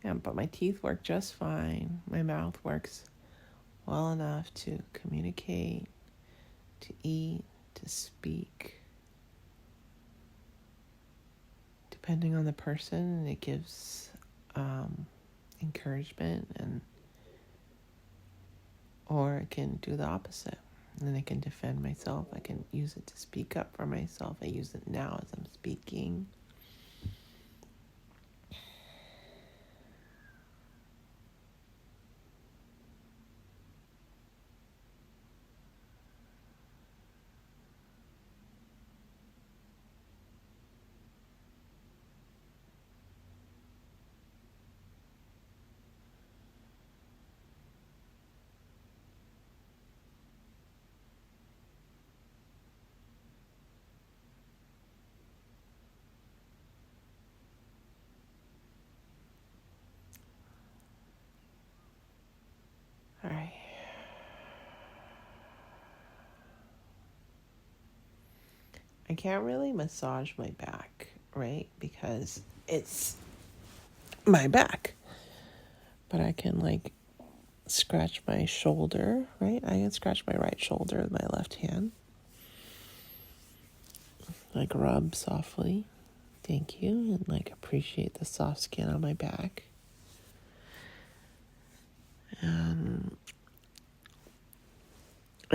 Yeah, but my teeth work just fine. My mouth works well enough to communicate, to eat, to speak. Depending on the person, it gives encouragement, or it can do the opposite. And then I can defend myself. I can use it to speak up for myself. I use it now as I'm speaking. All right. I can't really massage my back, right? Because it's my back. But I can like scratch my shoulder, right? I can scratch my right shoulder with my left hand. Like rub softly. Thank you. And like appreciate the soft skin on my back. I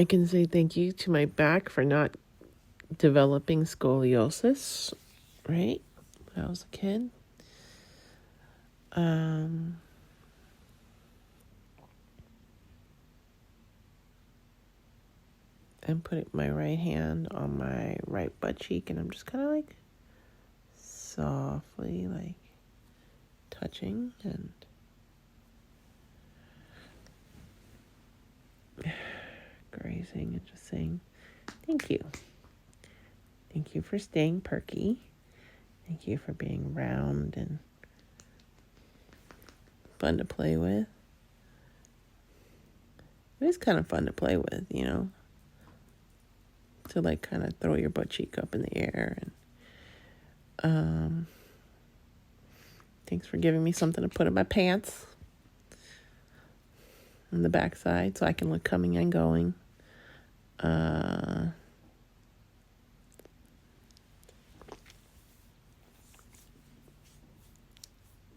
can say thank you to my back for not developing scoliosis, right? When I was a kid. I'm putting my right hand on my right butt cheek, and I'm just kind of like softly like touching and grazing and just saying thank you. Thank you for staying perky. Thank you for being round and fun to play with. It is kind of fun to play with, you know, to like kind of throw your butt cheek up in the air. And thanks for giving me something to put in my pants on the backside so I can look coming and going.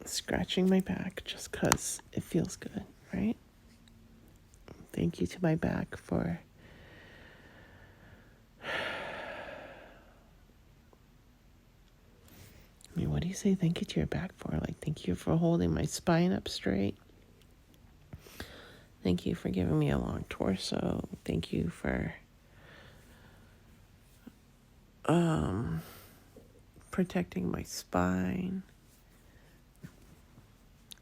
Scratching my back just because it feels good, right? Thank you to my back for what do you say thank you to your back for? Like, thank you for holding my spine up straight. Thank you for giving me a long torso. Thank you for protecting my spine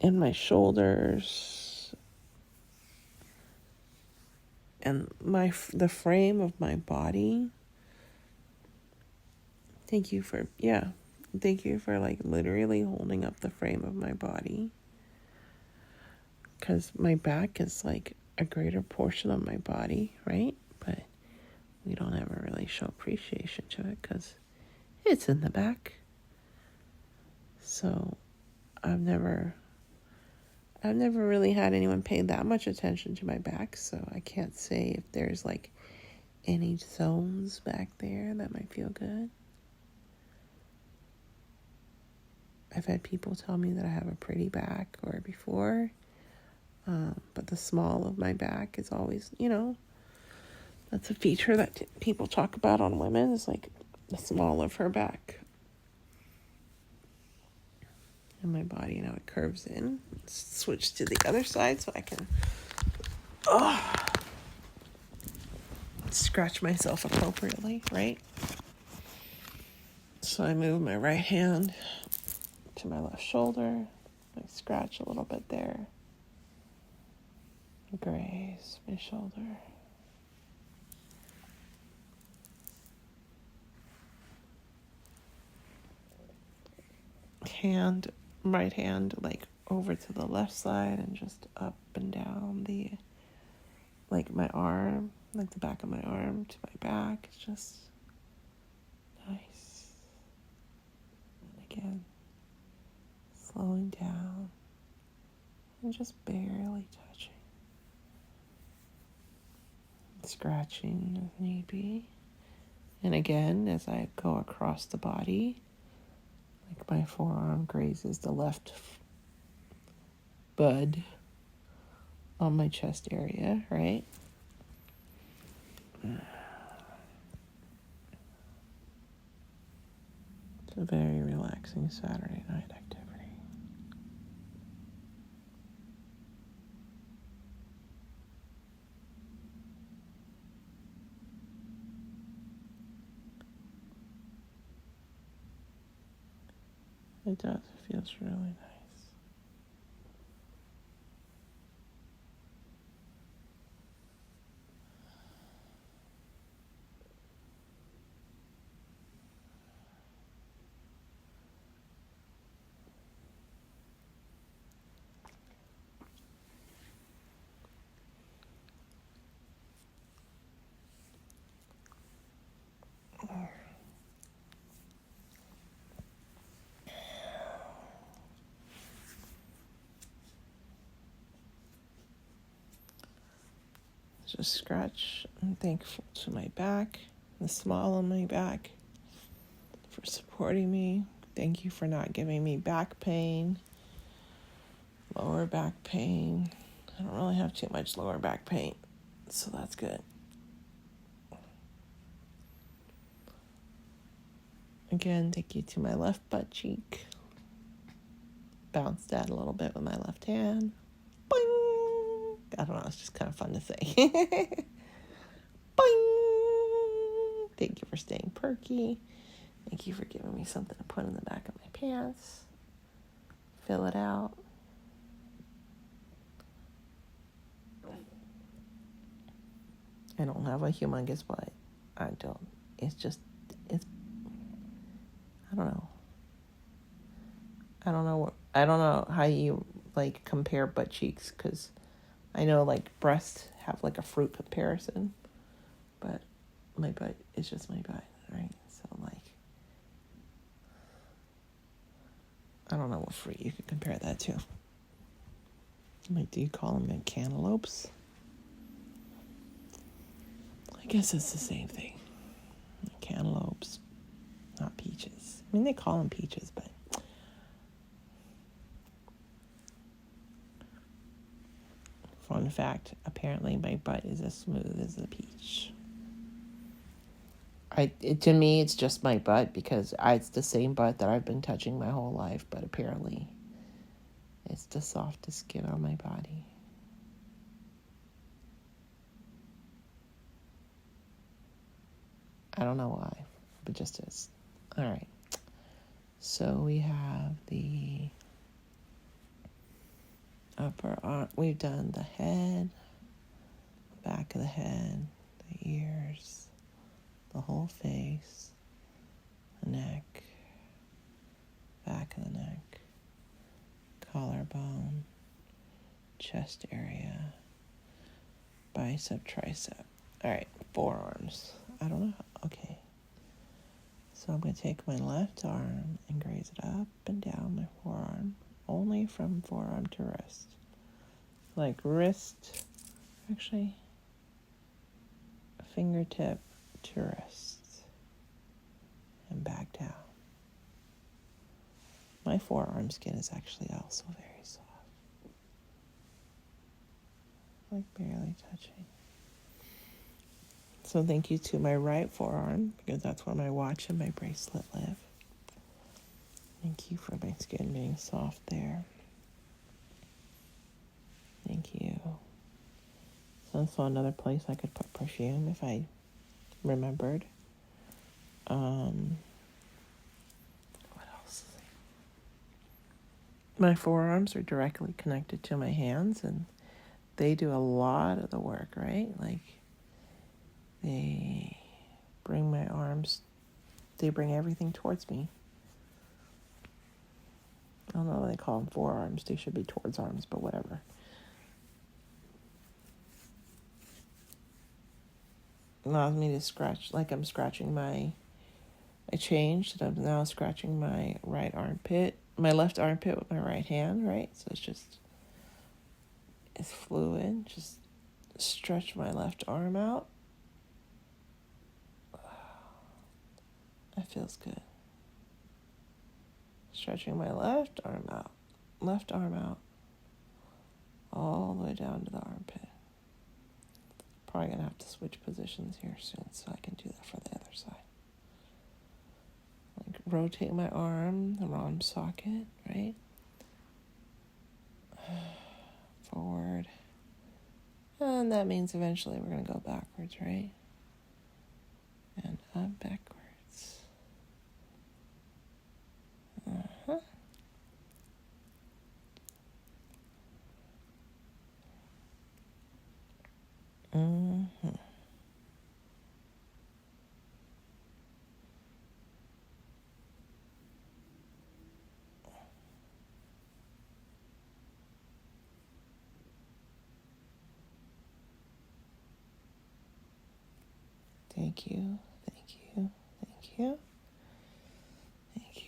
and my shoulders and the frame of my body. Thank you for like literally holding up the frame of my body, because my back is like a greater portion of my body, right? But we don't ever really show appreciation to it because it's in the back. So I've never really had anyone pay that much attention to my back, so I can't say if there's like any zones back there that might feel good. I've had people tell me that I have a pretty back or before, but the small of my back is always, you know, that's a feature that people talk about on women, is like the small of her back. And my body, now it curves in. Switch to the other side so I can scratch myself appropriately, right? So I move my right hand to my left shoulder. I scratch a little bit there. Graze my shoulder. Right hand, like over to the left side and just up and down like my arm, like the back of my arm to my back. It's just nice. And again, slowing down and just barely touching. Scratching if need be. And again, as I go across the body, like my forearm grazes the left bud on my chest area, right? It's a very relaxing Saturday night activity. It does. It feels really nice. Just scratch. I'm thankful to my back, the small on my back, for supporting me. Thank you for not giving me back pain, lower back pain, I don't really have too much lower back pain, so that's good. Again, take you to my left butt cheek. Bounce that a little bit with my left hand. Boing! I don't know, it's just kind of fun to say. Boing! Thank you for staying perky. Thank you for giving me something to put in the back of my pants. Fill it out. I don't have a humongous butt. I don't. It's I don't know. I don't know how you like compare butt cheeks, because I know like breasts have like a fruit comparison, but my butt is just my butt, right? So like, I don't know what fruit you could compare that to. Like, do you call them like cantaloupes? I guess it's the same thing. Cantaloupes, not peaches. I mean, they call them peaches, but fun fact, apparently my butt is as smooth as a peach. To me, it's just my butt, because it's the same butt that I've been touching my whole life, but apparently it's the softest skin on my body. I don't know why, but just is. All right. So we have the upper arm. We've done the head, back of the head, the ears, the whole face, the neck, back of the neck, collarbone, chest area, bicep, tricep. All right, forearms. I don't know. Okay. So I'm going to take my left arm and graze it up and down my forearm, only from forearm to wrist. Like wrist, actually, fingertip to wrist, and back down. My forearm skin is actually also very soft. Like barely touching. So thank you to my right forearm, because that's where my watch and my bracelet live. Thank you for my skin being soft there. Thank you. So that's another place I could put perfume if I remembered. What else? My forearms are directly connected to my hands, and they do a lot of the work, right? Like, they bring my arms, they bring everything towards me. I don't know why they call them forearms. They should be towards arms, but whatever. Allows me to scratch, like I'm scratching I changed, and I'm now scratching my right armpit, my left armpit with my right hand, right? So it's fluid. Just stretch my left arm out. That feels good. Stretching my left arm out, all the way down to the armpit. Probably gonna have to switch positions here soon, so I can do that for the other side. Like, rotate my arm, the arm socket, right? Forward. And that means eventually we're gonna go backwards, right? And up, backwards. Thank you, thank you, thank you, thank you.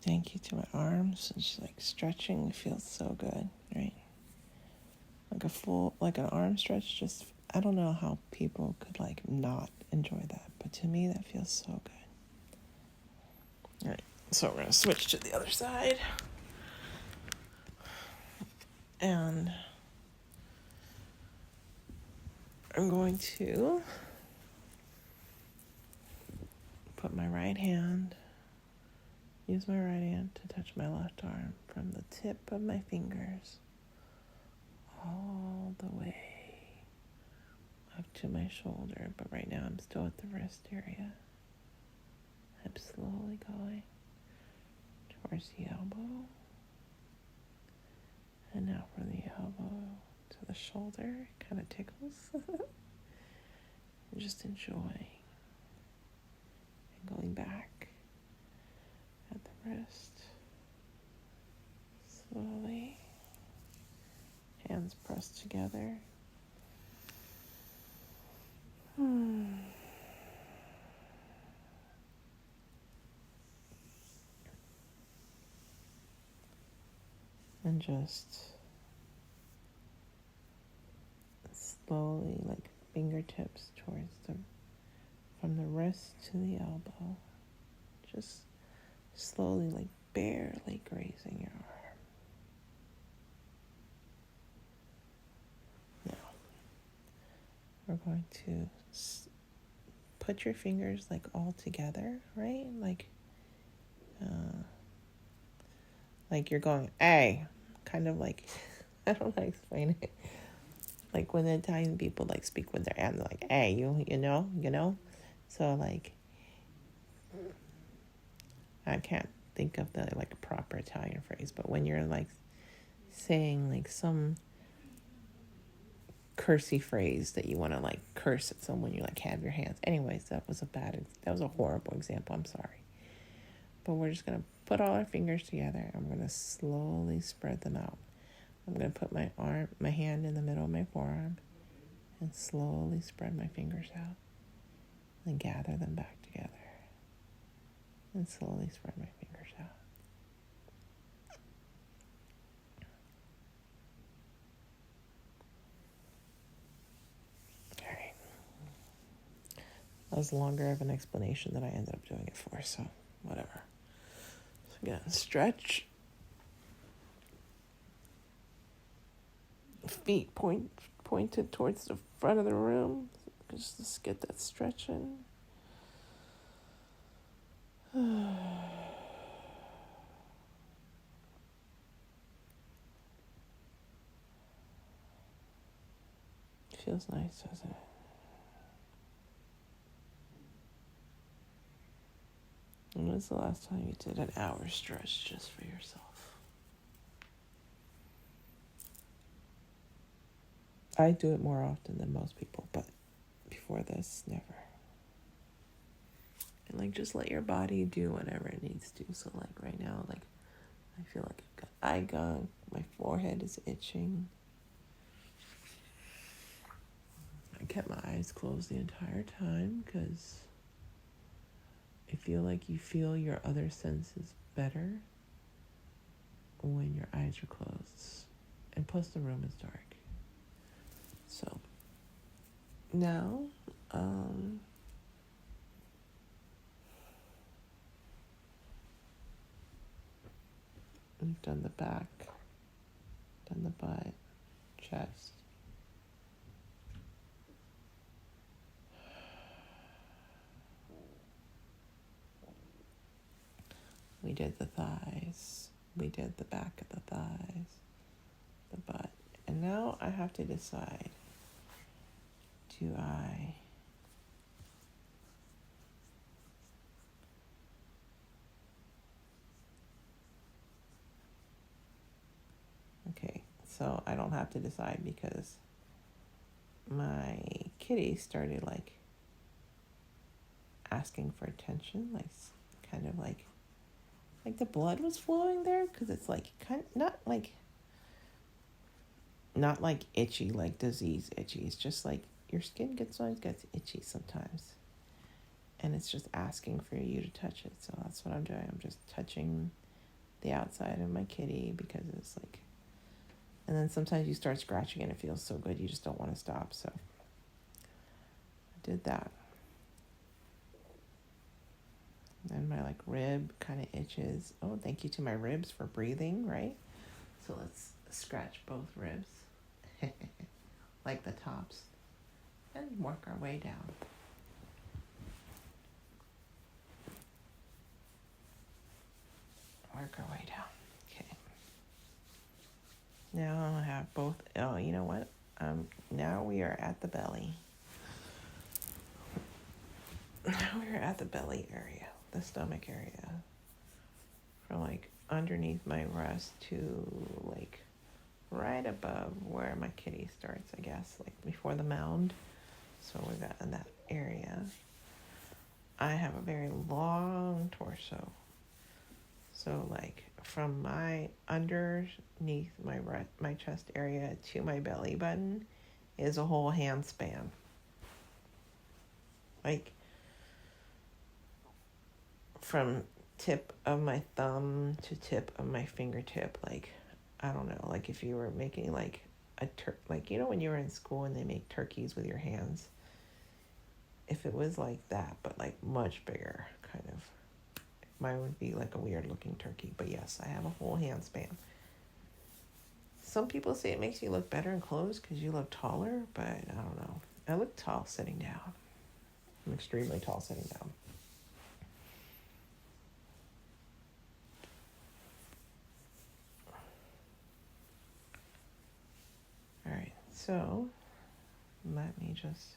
Thank you to my arms. It's just like stretching feels so good, right? Like an arm stretch, just, I don't know how people could like not enjoy that, but to me that feels so good. All right, so we're gonna switch to the other side. And I'm going to use my right hand to touch my left arm from the tip of my fingers all the way up to my shoulder. But right now I'm still at the wrist area. I'm slowly going towards the elbow. And now from the elbow to the shoulder. It kind of tickles. Just enjoying. And going back at the wrist. Slowly. Hands pressed together. And just slowly, like fingertips from the wrist to the elbow. Just slowly, like barely grazing your arm. Now, we're going to put your fingers like all together, right? Like you're going, hey, kind of like, I don't know how to explain it. Like when the Italian people like speak with their hands, like, hey, you know. So like, I can't think of the like proper Italian phrase, but when you're like saying like some cursy phrase that you want to like curse at someone, you like have your hands. Anyways, that was a horrible example. I'm sorry. But we're just going to put all our fingers together. I'm going to slowly spread them out. I'm going to put my hand in the middle of my forearm and slowly spread my fingers out and gather them back together. And slowly spread my fingers out. All right. That was longer of an explanation than I ended up doing it for, so whatever. So again, stretch. Feet pointed towards the front of the room. Just get that stretch in. Feels nice, doesn't it? When was the last time you did an hour stretch just for yourself? I do it more often than most people, but before this, never. And like just let your body do whatever it needs to. So like right now, like I feel like I've got eye gunk, my forehead is itching. I kept my eyes closed the entire time because I feel like you feel your other senses better when your eyes are closed. And plus the room is dark. So now, we've done the back, done the butt, chest. We did the thighs. We did the back of the thighs, the butt. And now I have to decide, Okay, so I don't have to decide because my kitty started like asking for attention, like kind of like the blood was flowing there because it's like not like itchy, like disease itchy. It's just like your skin gets itchy sometimes. And it's just asking for you to touch it. So that's what I'm doing. I'm just touching the outside of my kitty because it's like, and then sometimes you start scratching and it feels so good you just don't want to stop. So I did that. And my like rib kind of itches. Oh, thank you to my ribs for breathing, right? So let's scratch both ribs, like the tops, and work our way down. Work our way down. Okay. Now I have both. Oh, you know what? Now we are at the belly. Now we are at the belly area, the stomach area. From like underneath my breast to like right above where my kitty starts, I guess, like before the mound. So we got in that area. I have a very long torso. So like from my underneath my chest area to my belly button is a whole hand span. Like from tip of my thumb to tip of my fingertip, like I don't know, like if you were making like a like you know when you were in school and they make turkeys with your hands, if it was like that but like much bigger, kind of, mine would be like a weird looking turkey. But yes, I have a whole hand span. Some people say it makes you look better in clothes because you look taller, but I don't know. I look tall sitting down. I'm extremely tall sitting down. All right, so let me just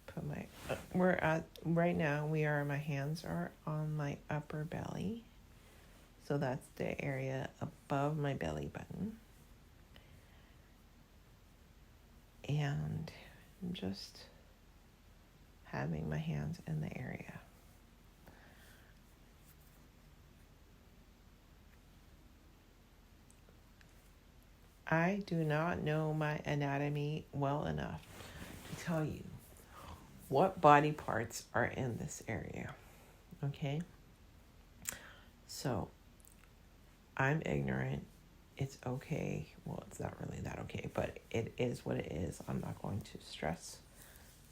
put my, we're at, right now my hands are on my upper belly. So that's the area above my belly button. And I'm just having my hands in the area. I do not know my anatomy well enough to tell you what body parts are in this area, okay? So, I'm ignorant. It's okay. Well, it's not really that okay, but it is what it is. I'm not going to stress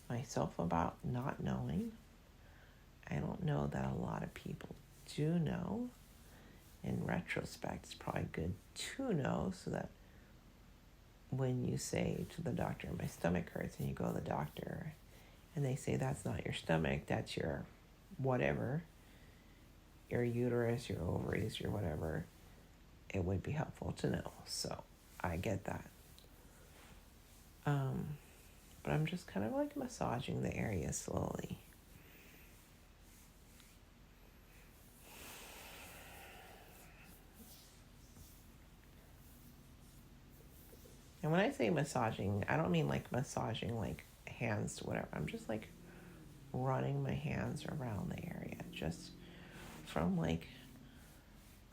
myself about not knowing. I don't know that a lot of people do know. In retrospect, it's probably good to know so that when you say to the doctor, my stomach hurts, and you go to the doctor and they say that's not your stomach, that's your whatever, your uterus, your ovaries, your whatever, it would be helpful to know. So I get that. But I'm just kind of like massaging the area slowly. And when I say massaging, I don't mean like massaging like hands to whatever. I'm just like running my hands around the area, just from like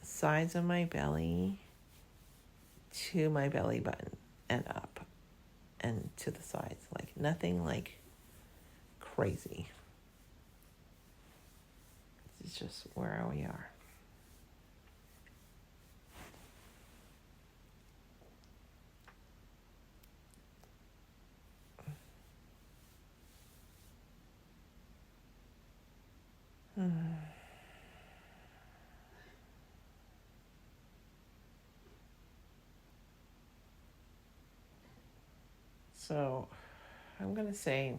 sides of my belly to my belly button and up and to the sides. Like nothing like crazy. It's just where we are. So I'm going to say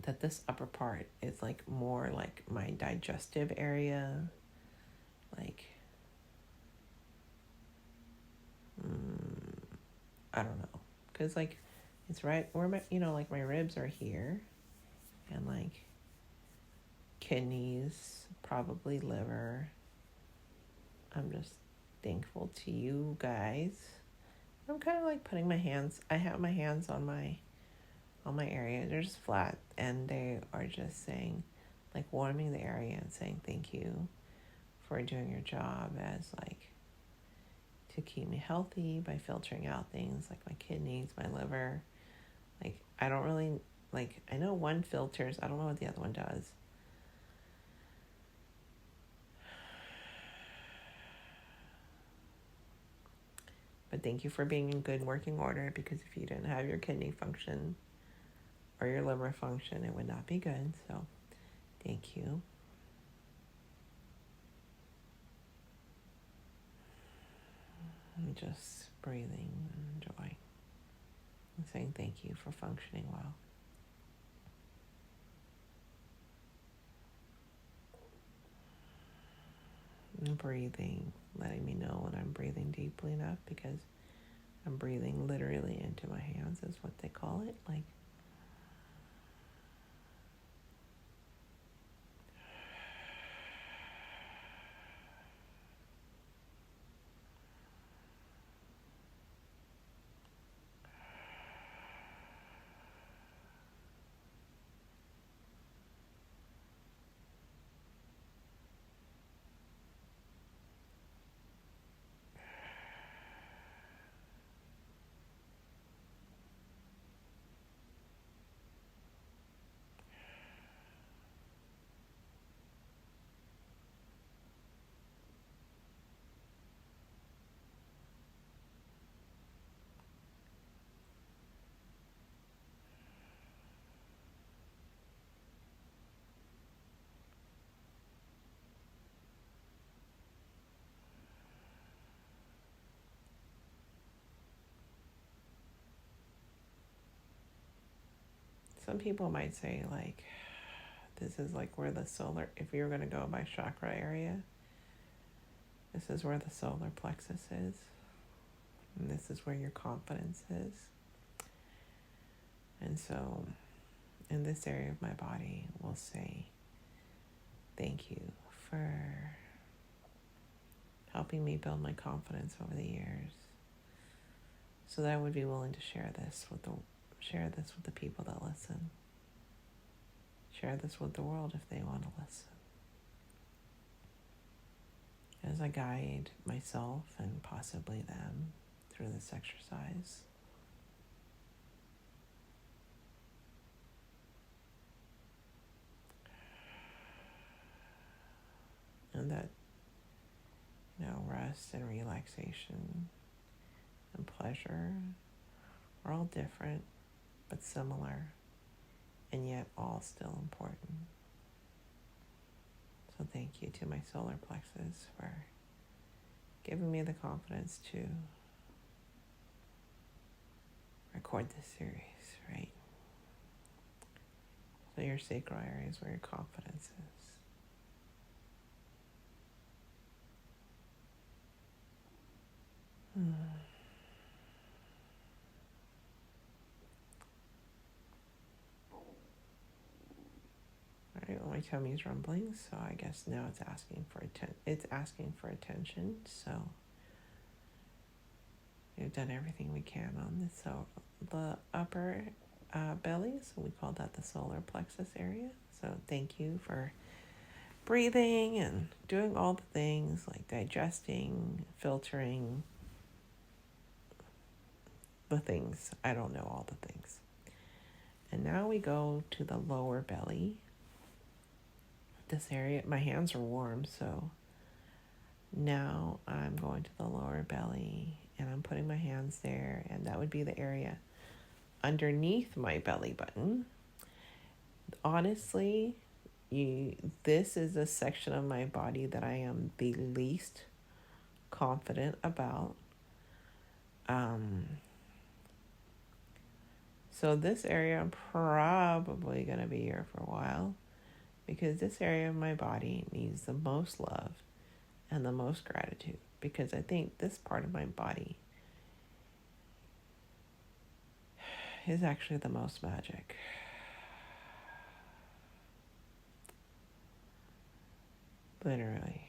that this upper part is like more like my digestive area. Like, I don't know. Because like, it's right where my, like my ribs are here. And like kidneys, probably liver. I'm just thankful to you guys. I'm kind of like putting my hands, I have my hands on my area. They're just flat and they are just saying, like warming the area and saying thank you for doing your job as like to keep me healthy by filtering out things like my kidneys, my liver. Like I don't really, like I know one filters, I don't know what the other one does. But thank you for being in good working order, because if you didn't have your kidney function or your liver function, it would not be good. So thank you. I'm just breathing and enjoying and saying thank you for functioning well. And breathing, letting me know when I'm breathing deeply enough, because I'm breathing literally into my hands is what they call it. Like, some people might say, like, this is like where the solar, if you're going to go by chakra area, this is where the solar plexus is. And this is where your confidence is. And so, in this area of my body, we'll say, thank you for helping me build my confidence over the years, so that I would be willing to share this with the people that listen. Share this with the world if they want to listen. As I guide myself and possibly them through this exercise. And that, rest and relaxation and pleasure are all different, but similar, and yet all still important. So thank you to my solar plexus for giving me the confidence to record this series, right? So your sacral area is where your confidence is. All right, well, my tummy's rumbling, so I guess now it's asking for attention. So we've done everything we can on this. So the upper belly, so we call that the solar plexus area. So thank you for breathing and doing all the things like digesting, filtering, the things. I don't know all the things. And now we go to the lower belly. This area, my hands are warm, so now I'm going to the lower belly and I'm putting my hands there, and that would be the area underneath my belly button. Honestly, this is a section of my body that I am the least confident about. So this area I'm probably going to be here for a while, because this area of my body needs the most love and the most gratitude, because I think this part of my body is actually the most magic. Literally.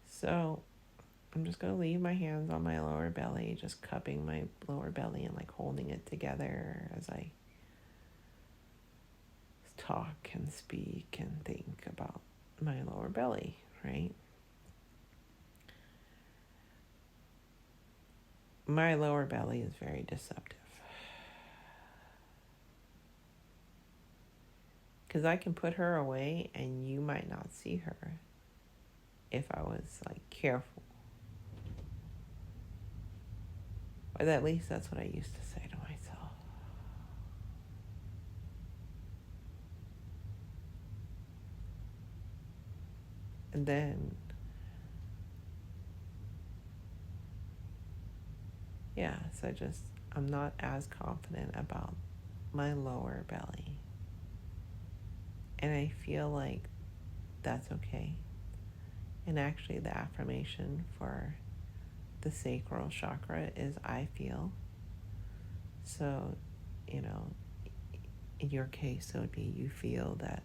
So I'm just going to leave my hands on my lower belly, just cupping my lower belly and like holding it together as I talk and speak and think about my lower belly, right? My lower belly is very deceptive, because I can put her away and you might not see her if I was like careful. Or at least that's what I used to say to myself. And then yeah, so I'm not as confident about my lower belly. And I feel like that's okay. And actually, the affirmation for the sacral chakra is I feel. So, you know, in your case, it would be you feel that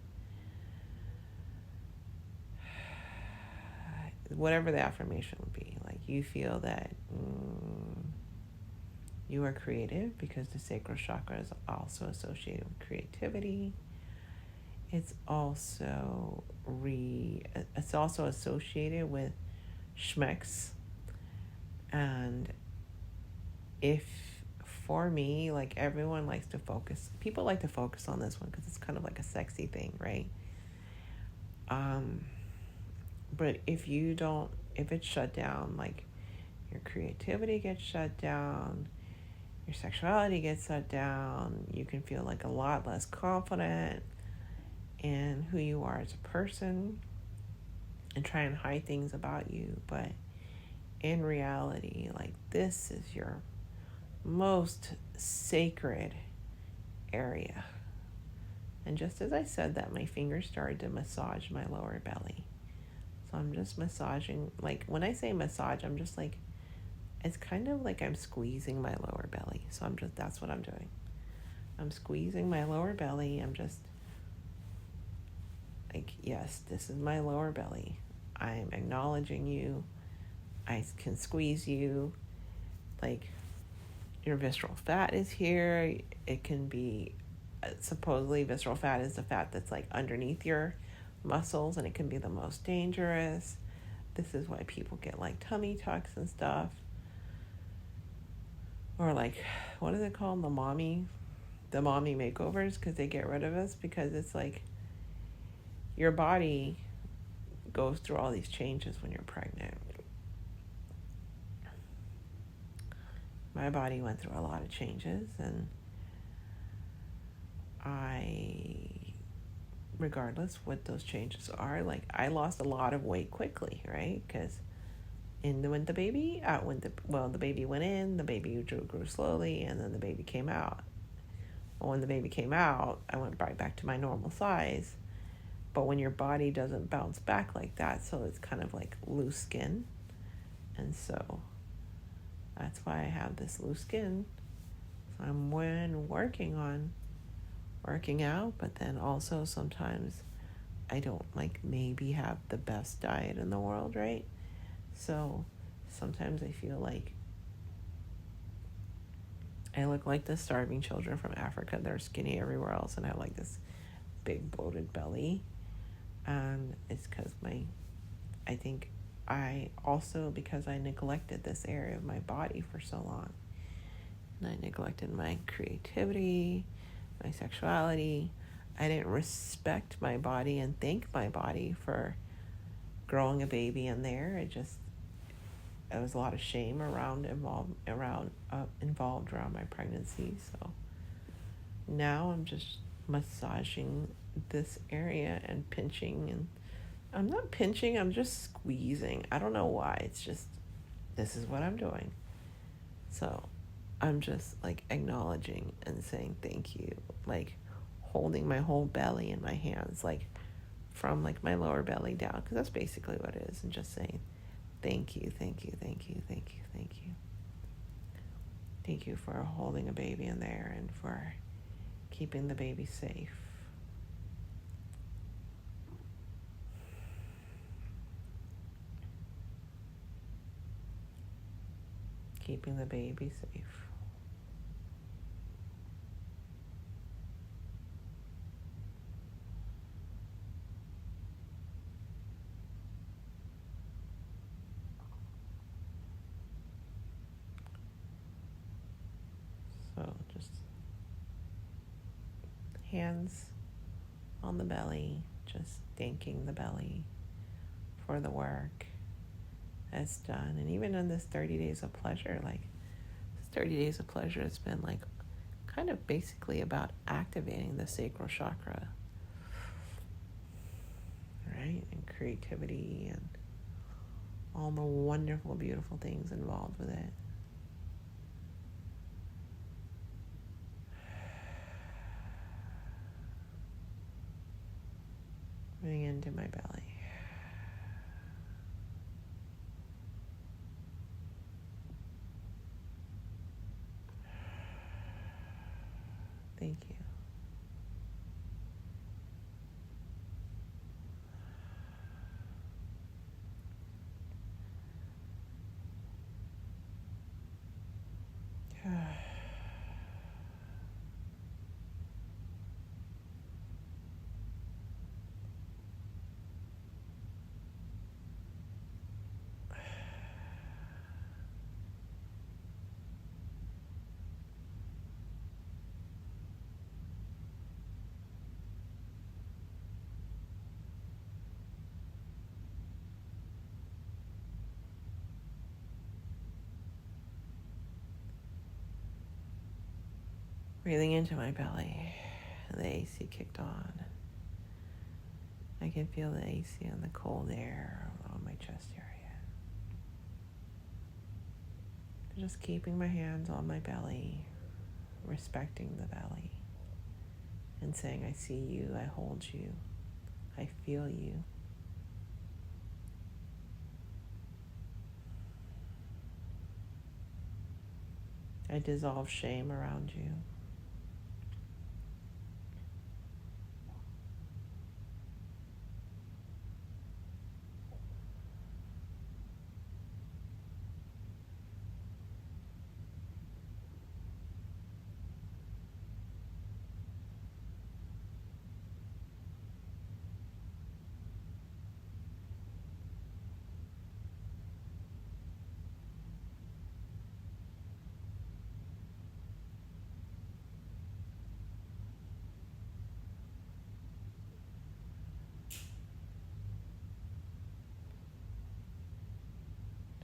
whatever the affirmation would be, like you feel that you are creative because the sacral chakra is also associated with creativity. It's also associated with schmecks. And if for me, like everyone likes to focus, people like to focus on this one because it's kind of like a sexy thing, right? But if it's shut down, like your creativity gets shut down, your sexuality gets shut down, you can feel like a lot less confident in who you are as a person and try and hide things about you. But in reality, like this is your most sacred area. And just as I said that, my fingers started to massage my lower belly. So I'm just massaging, like when I say massage, I'm just like, it's kind of like I'm squeezing my lower belly. So that's what I'm doing. I'm squeezing my lower belly. I'm just like, yes, this is my lower belly. I'm acknowledging you. I can squeeze you. Like, your visceral fat is here. It can be, supposedly visceral fat is the fat that's like underneath your muscles, and it can be the most dangerous. This is why people get like tummy tucks and stuff. Or like, what is it called? The mommy makeovers, because they get rid of us because it's like your body goes through all these changes when you're pregnant. My body went through a lot of changes, and regardless what those changes are, like I lost a lot of weight quickly, right? Because the baby went in, the baby grew slowly, and then the baby came out. Well, when the baby came out, I went right back to my normal size. But when your body doesn't bounce back like that, so it's kind of like loose skin. And so that's why I have this loose skin. So I'm working on working out, but then also sometimes I don't like maybe have the best diet in the world, right? So sometimes I feel like I look like the starving children from Africa. They're skinny everywhere else, and I have like this big bloated belly. And it's because I think because I neglected this area of my body for so long. And I neglected my creativity, my sexuality. I didn't respect my body and thank my body for growing a baby in there. There was a lot of shame involved around my pregnancy. So now I'm just massaging this area and pinching, and I'm not pinching, I'm just squeezing. I don't know why. It's just, this is what I'm doing. So I'm just like acknowledging and saying thank you, like holding my whole belly in my hands, like from like my lower belly down, because that's basically what it is, and just saying thank you, thank you, thank you, thank you, thank you. Thank you for holding a baby in there and for keeping the baby safe. Keeping the baby safe. So just hands on the belly, just thanking the belly for the work that's done. And even in this 30 days of pleasure, like this 30 days of pleasure, it's been like kind of basically about activating the sacral chakra, right? And creativity and all the wonderful, beautiful things involved with it. Moving into my belly. Thank you. Breathing into my belly, the AC kicked on. I can feel the AC and the cold air on my chest area. Just keeping my hands on my belly, respecting the belly, and saying, I see you, I hold you, I feel you. I dissolve shame around you.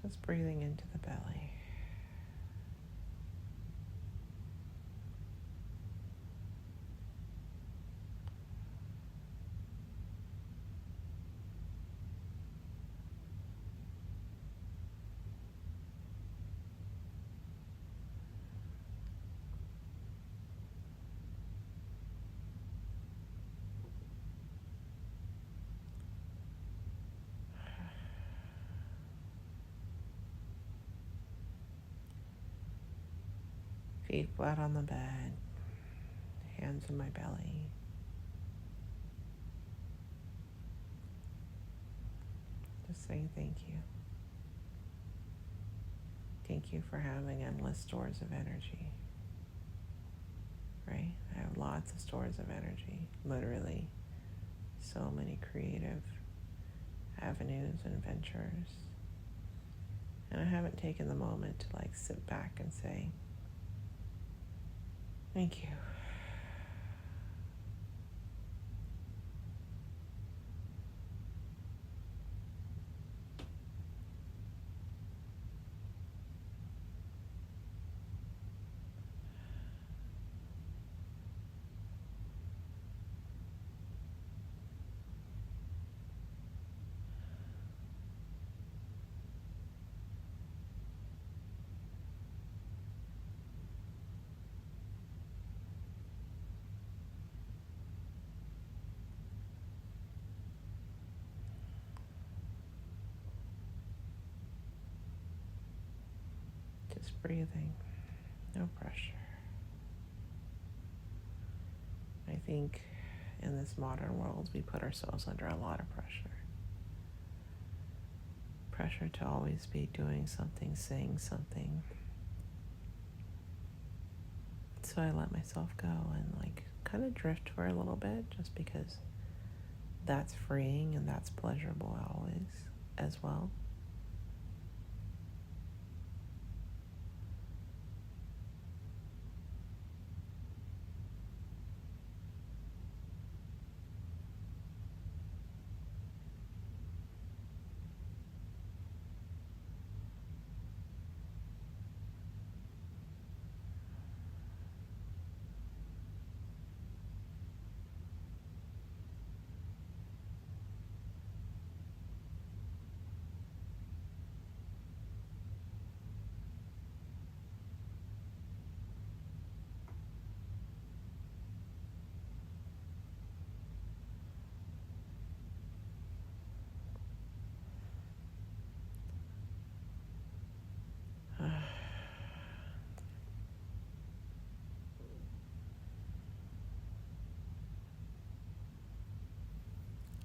Just breathing into the belly. Feet flat on the bed, hands in my belly. Just saying thank you. Thank you for having endless stores of energy, right? I have lots of stores of energy, literally. So many creative avenues and ventures. And I haven't taken the moment to sit back and say, thank you. Just breathing, no pressure. I think in this modern world, we put ourselves under a lot of pressure. Pressure to always be doing something, saying something. So I let myself go and kind of drift for a little bit, just because that's freeing and that's pleasurable always as well.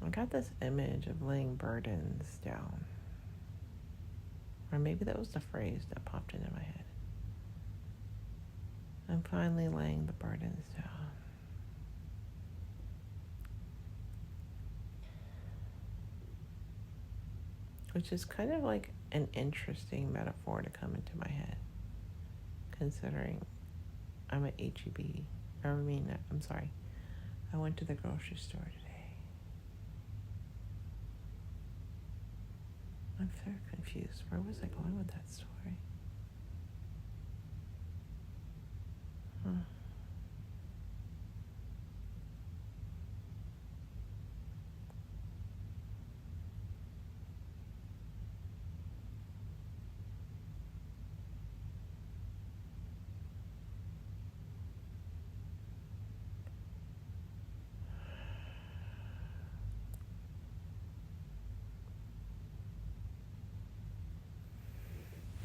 I got this image of laying burdens down. Or maybe that was the phrase that popped into my head. I'm finally laying the burdens down. Which is kind of like an interesting metaphor to come into my head, considering I'm at HEB. I went to the grocery store today. I'm very confused. Where was I going with that story?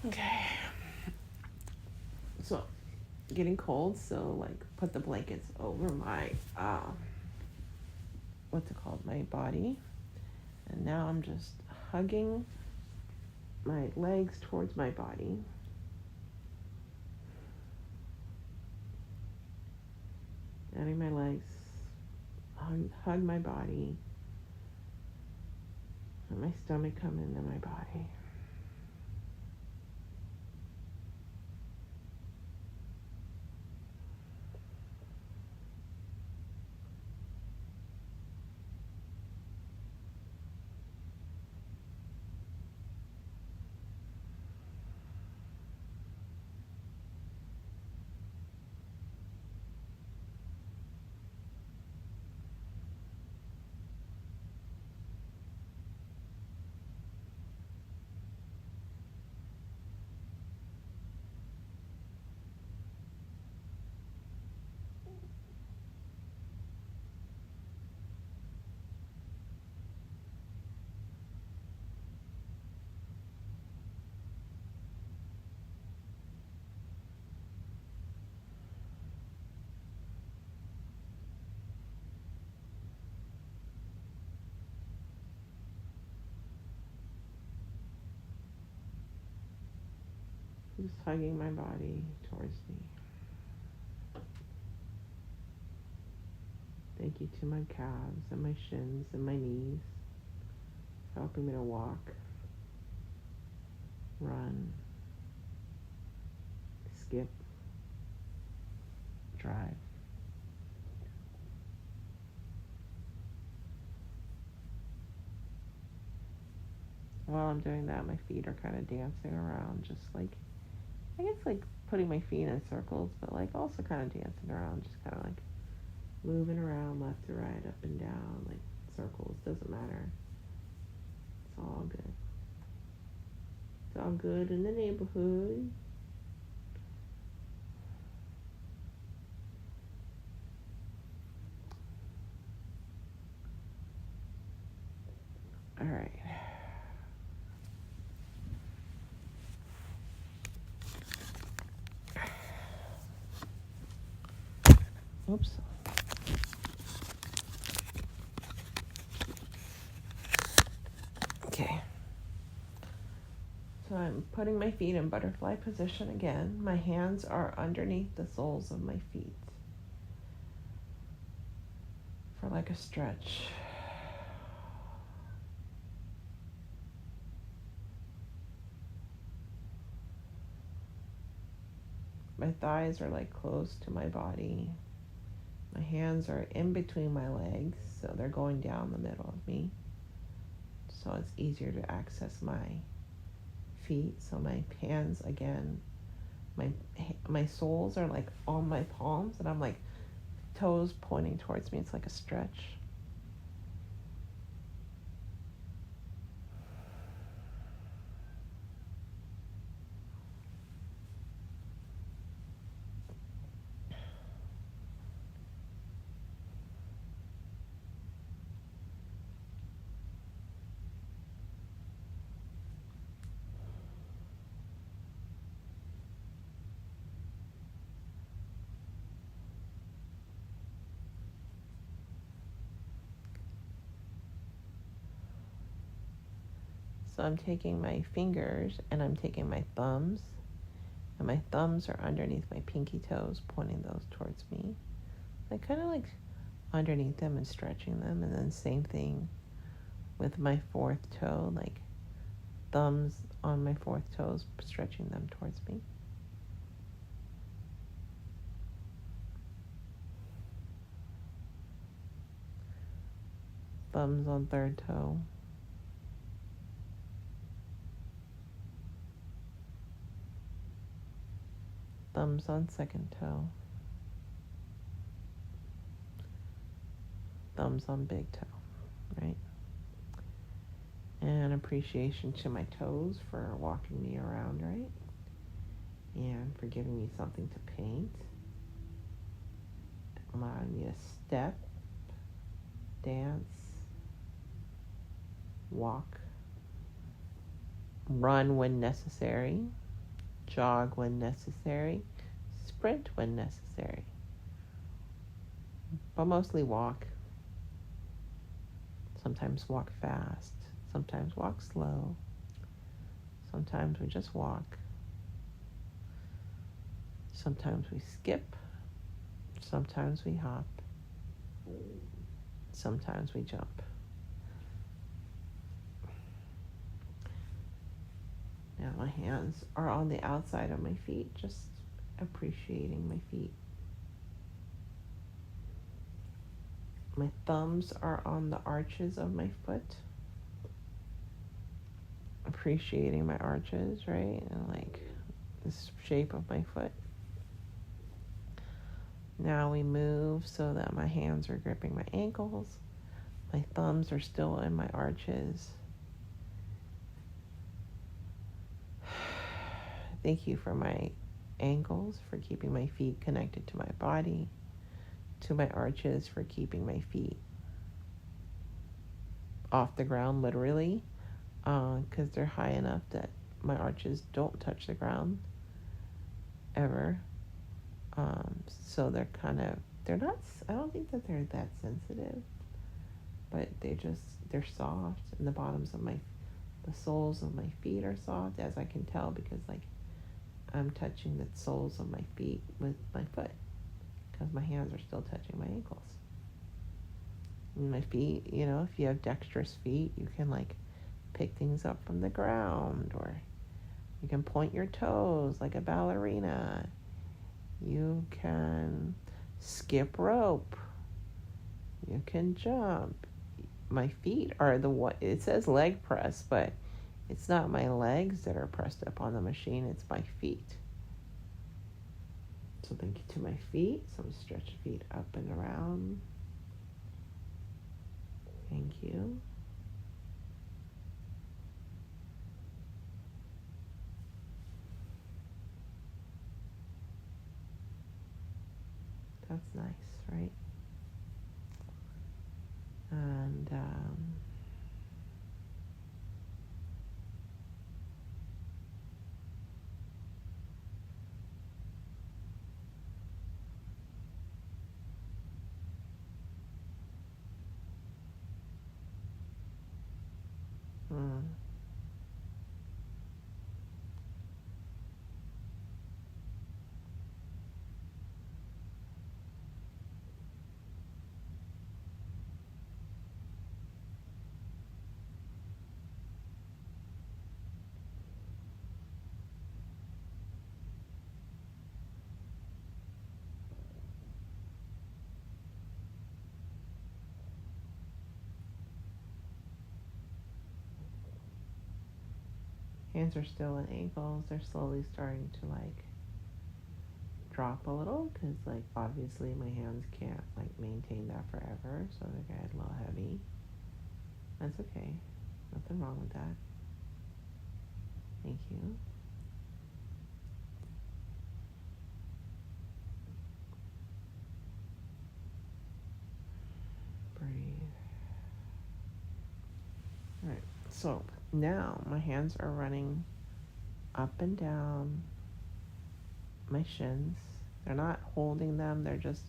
Okay. So, getting cold, so like put the blankets over my, my body. And now I'm just hugging my legs towards my body. Letting my legs hug my body. And my stomach come into my body. Just hugging my body towards me. Thank you to my calves and my shins and my knees for helping me to walk, run, skip, drive. While I'm doing that, my feet are kind of dancing around, just like, I guess like putting my feet in circles, but like also kind of dancing around, just kind of like moving around left to right, up and down, like circles, doesn't matter. It's all good. It's all good in the neighborhood. All right. Oops. Okay. So I'm putting my feet in butterfly position again. My hands are underneath the soles of my feet for like a stretch. My thighs are like close to my body. My hands are in between my legs, so they're going down the middle of me. So it's easier to access my feet. So my hands, again, my soles are like on my palms, and I'm like toes pointing towards me. It's like a stretch. So I'm taking my fingers and I'm taking my thumbs, and my thumbs are underneath my pinky toes, pointing those towards me. I kind of like underneath them and stretching them, and then same thing with my fourth toe, like thumbs on my fourth toes, stretching them towards me. Thumbs on third toe. Thumbs on second toe. Thumbs on big toe, right? And appreciation to my toes for walking me around, right? And for giving me something to paint. Allowing me to step, dance, walk, run when necessary, jog when necessary, sprint when necessary, but mostly walk. Sometimes walk fast, sometimes walk slow, sometimes we just walk, sometimes we skip, sometimes we hop, sometimes we jump. Now my hands are on the outside of my feet, just appreciating my feet. My thumbs are on the arches of my foot, appreciating my arches, right? And like the shape of my foot. Now we move so that my hands are gripping my ankles. My thumbs are still in my arches. Thank you for my ankles, for keeping my feet connected to my body, to my arches for keeping my feet off the ground, literally, because they're high enough that my arches don't touch the ground ever. So they're not, I don't think that they're that sensitive, but they're soft, and the soles of my feet are soft, as I can tell, because like I'm touching the soles of my feet with my foot, because my hands are still touching my ankles. And my feet, if you have dexterous feet, you can like pick things up from the ground, or you can point your toes like a ballerina. You can skip rope. You can jump. My feet are it says leg press, but it's not my legs that are pressed up on the machine, it's my feet. So thank you to my feet. So I'm stretch feet up and around. Thank you. That's nice, right? And hands are still in ankles. They're slowly starting to like drop a little, because like obviously my hands can't like maintain that forever, so they're getting a little heavy. That's okay. Nothing wrong with that. Thank you. Breathe. All right. So now my hands are running up and down my shins. They're not holding them. They're just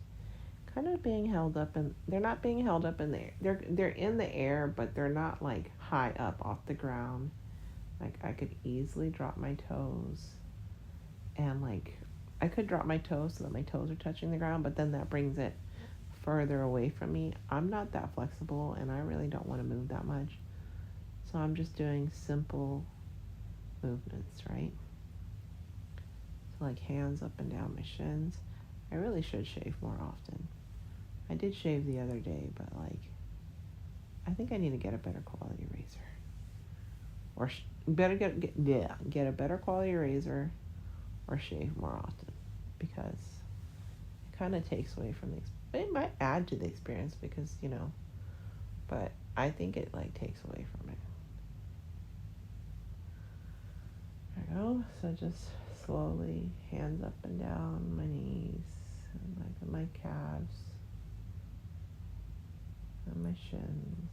kind of being held up, and they're not being held up in the air. They're in the air, but they're not like high up off the ground. Like I could easily drop my toes, and like I could drop my toes so that my toes are touching the ground, but then that brings it further away from me. I'm not that flexible, and I really don't want to move that much. So I'm just doing simple movements, right? So like hands up and down my shins. I really should shave more often. I did shave the other day, but like I think I need to get a better quality razor. Or better get a better quality razor or shave more often, because it kind of takes away from the it might add to the experience because, but I think it like takes away from it. There we go. So just slowly, hands up and down my knees, and like my calves, and my shins.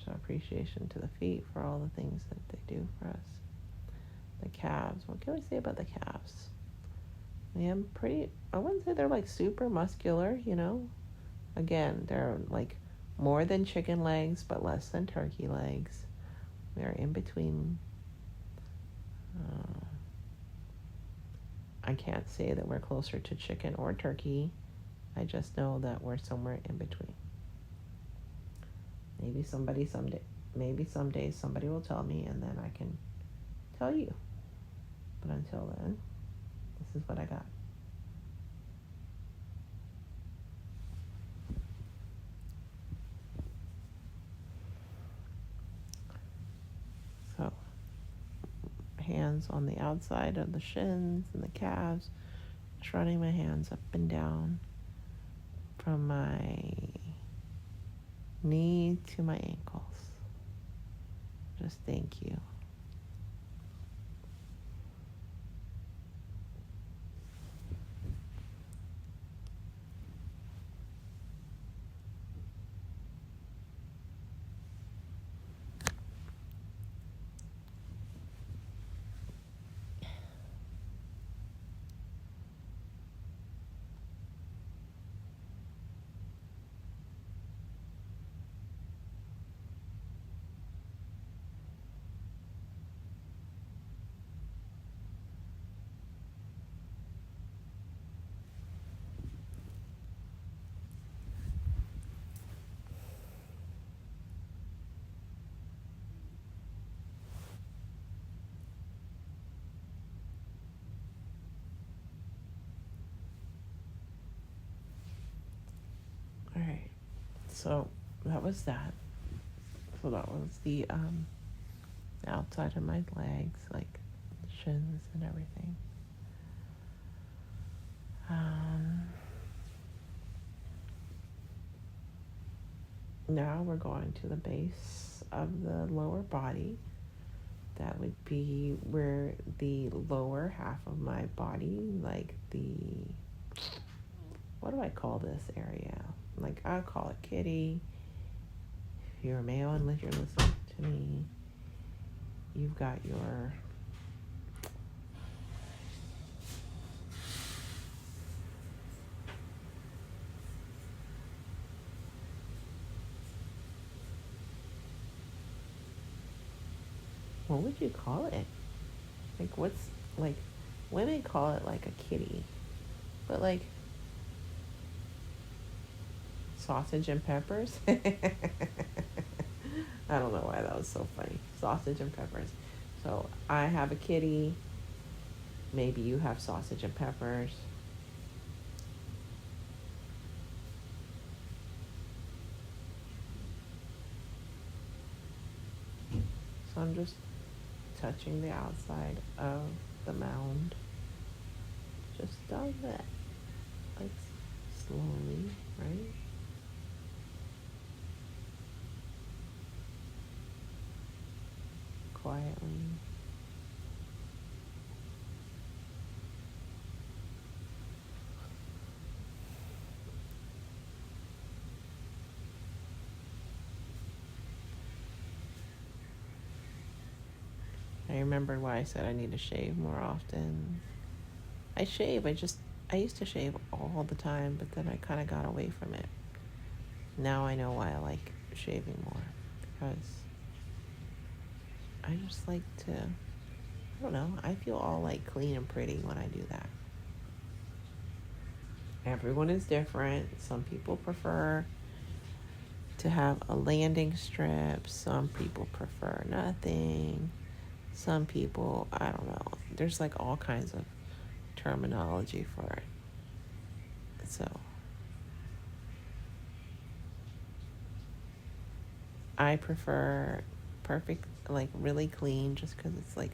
Show appreciation to the feet for all the things that they do for us. The calves. What can we say about the calves? I wouldn't say they're like super muscular, Again, they're like more than chicken legs, but less than turkey legs. They're in between. I can't say that we're closer to chicken or turkey. I just know that we're somewhere in between. Maybe someday somebody will tell me, and then I can tell you. But until then, this is what I got. So, hands on the outside of the shins and the calves, just running my hands up and down from my knee to my ankles. Just thank you. All right. So that was that. So that was the outside of my legs, like shins and everything. Now we're going to the base of the lower body. That would be where the lower half of my body, like what do I call this area? Like I call it kitty. If you're a male and you're listening to me, you've got your what would you call it? Like what's like women call it like a kitty, but like sausage and peppers. I don't know why that was so funny. Sausage and peppers. So I have a kitty. Maybe you have sausage and peppers. So I'm just touching the outside of the mound. Just on that. Like slowly, right? Quietly. I remembered why I said I need to shave more often. I shave, I used to shave all the time, but then I kind of got away from it. Now I know why I like shaving more, because I just like to, I don't know, I feel all like clean and pretty when I do that. Everyone is different. Some people prefer to have a landing strip. Some people prefer nothing. Some people, I don't know. There's like all kinds of terminology for it. So I prefer perfect, like really clean, just because it's like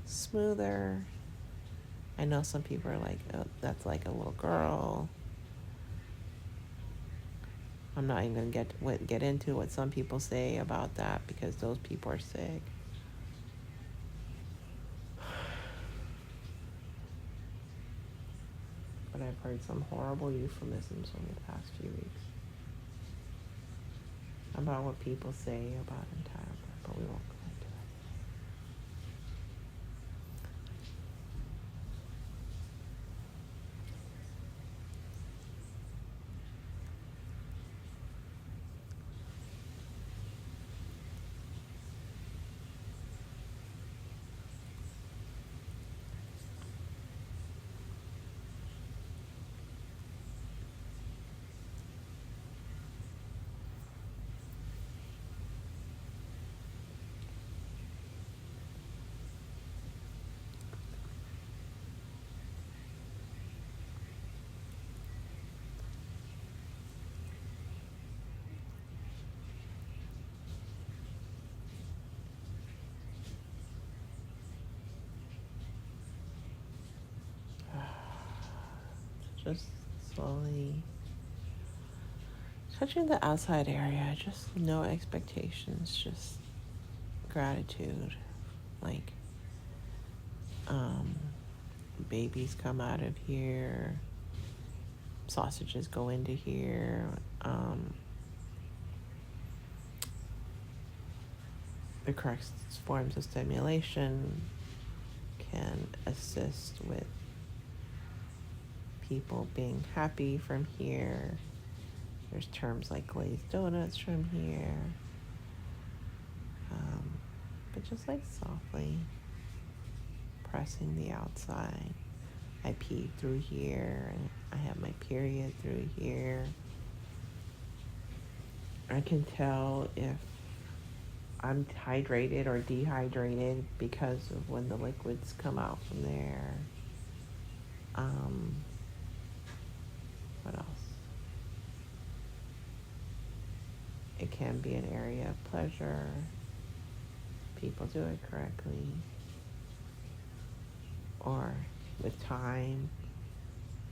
smoother. I know some people are like, oh, that's like a little girl. I'm not even gonna get into what some people say about that, because those people are sick. But I've heard some horrible euphemisms over the past few weeks about what people say about entitlement, but we won't go into it. Just slowly touching the outside area, just no expectations, just gratitude. Like, babies come out of here, sausages go into here, the correct forms of stimulation can assist with people being happy from here. There's terms like glazed donuts from here. But just like softly pressing the outside. I pee through here, and I have my period through here. I can tell if I'm hydrated or dehydrated because of when the liquids come out from there. What else? It can be an area of pleasure. People do it correctly. Or with time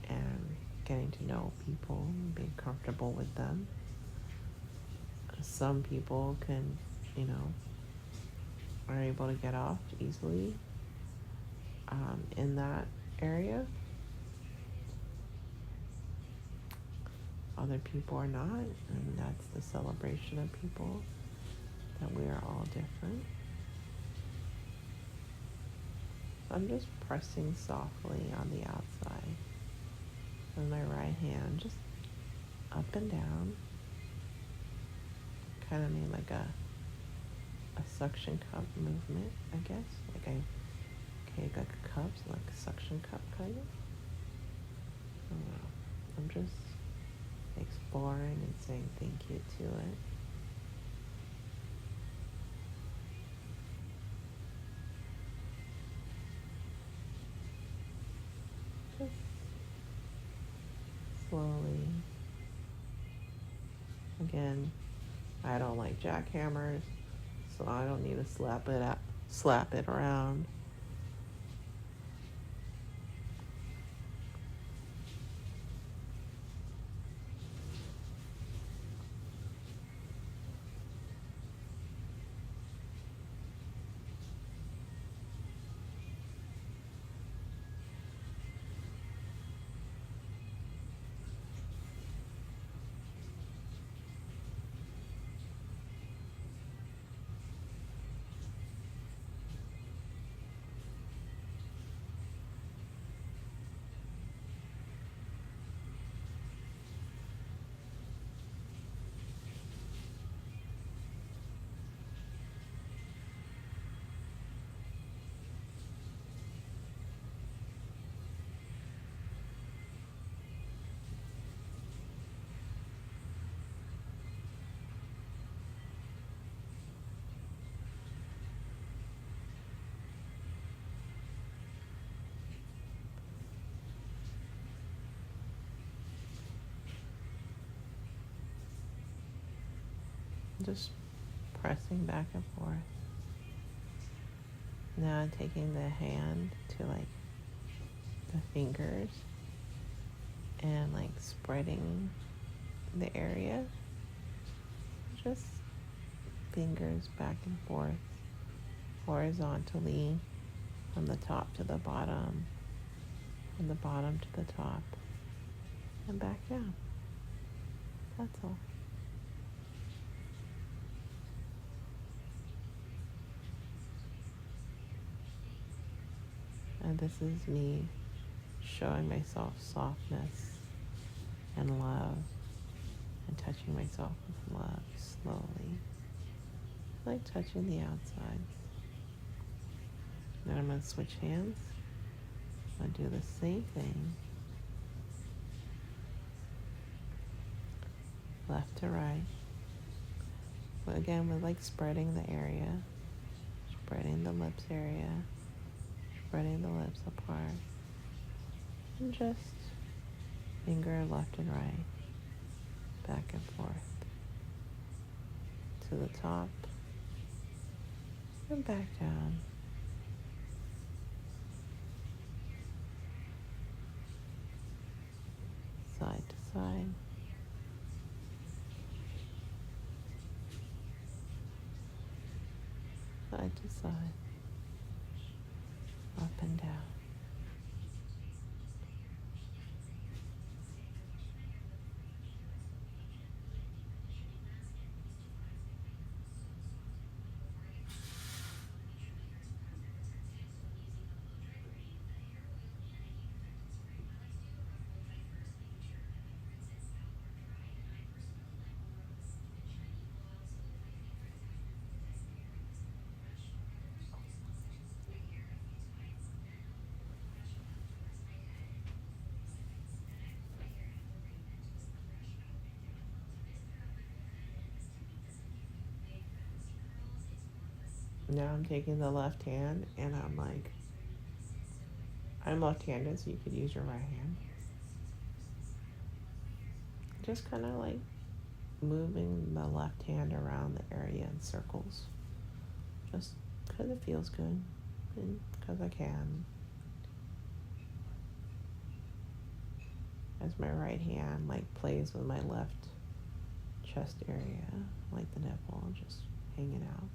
and getting to know people and being comfortable with them. Some people can, are able to get off easily in that area. Other people are not, and that's the celebration of people, that we are all different. So I'm just pressing softly on the outside with my right hand, just up and down. Kind of made like a suction cup movement, I guess. Like like a cup, so like a suction cup kind of. I don't know. I'm just exploring and saying thank you to it. Just slowly. Again, I don't like jackhammers, so I don't need to slap it around. Just pressing back and forth. Now I'm taking the hand to like the fingers and like spreading the area. Just fingers back and forth horizontally from the top to the bottom, from the bottom to the top, and back down. That's all. And this is me showing myself softness and love and touching myself with love slowly, like touching the outside. Then I'm going to switch hands. I'm going to do the same thing. Left to right. But again, we're like spreading the area, spreading the lips area, spreading the lips apart. And just finger left and right, back and forth. To the top and back down. Side to side. Side to side. Up and down. Now I'm taking the left hand and I'm left-handed, so you could use your right hand. Just kind of like moving the left hand around the area in circles. Just because it feels good and because I can. As my right hand like plays with my left chest area, like the nipple, just hanging out.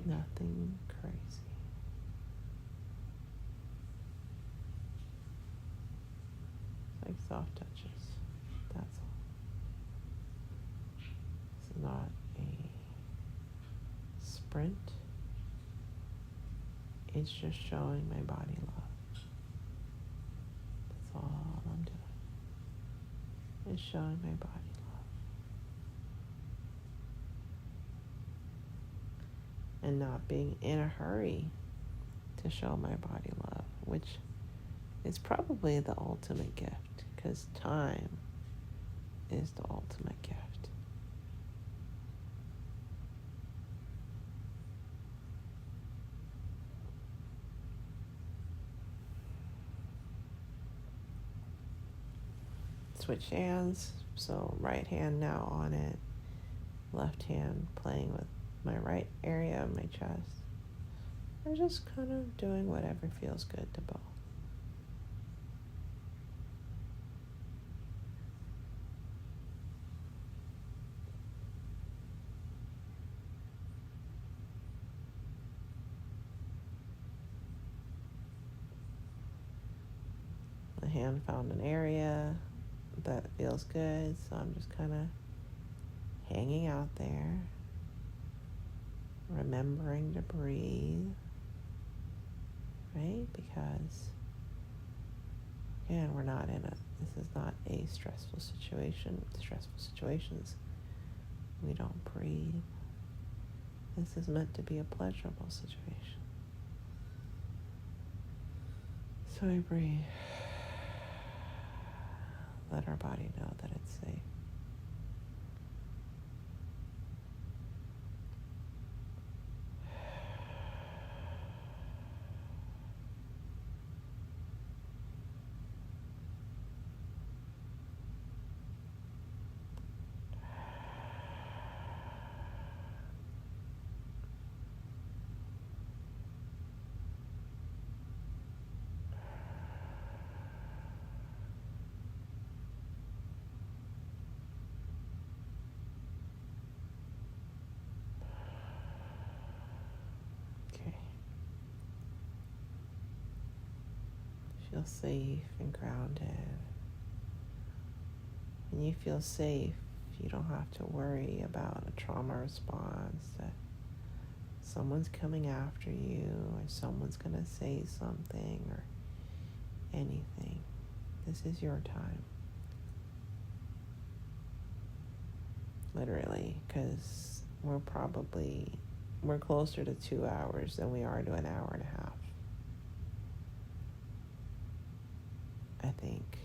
Nothing crazy. Like soft touches. That's all. It's not a sprint. It's just showing my body love. That's all I'm doing. It's showing my body love. And not being in a hurry to show my body love, which is probably the ultimate gift, because time is the ultimate gift. Switch hands, so right hand now on it, left hand playing with my right area of my chest. I'm just kind of doing whatever feels good to both. The hand found an area that feels good, so I'm just kind of hanging out there, remembering to breathe, right? Because again, this is not a stressful situation. Stressful situations, we don't breathe. This is meant to be a pleasurable situation. So we breathe. Let our body know that it's safe. feel safe and grounded. When you feel safe, you don't have to worry about a trauma response, that someone's coming after you or someone's going to say something or anything. This is your time. Literally, because we're closer to 2 hours than we are to an hour and a half. I think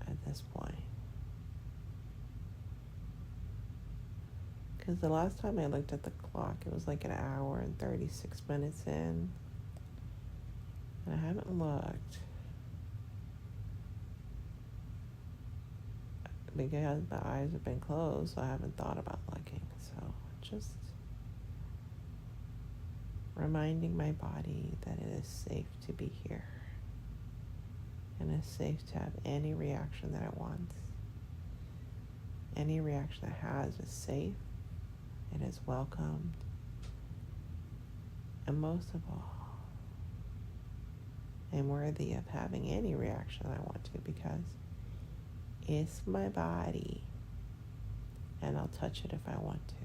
at this point. Because the last time I looked at the clock, it was like an hour and 36 minutes in. And I haven't looked. Because my eyes have been closed, so I haven't thought about looking. So just reminding my body that it is safe to be here. And it's safe to have any reaction that it wants. Any reaction it has is safe. It is welcomed. And most of all, I'm worthy of having any reaction I want to, because it's my body. And I'll touch it if I want to.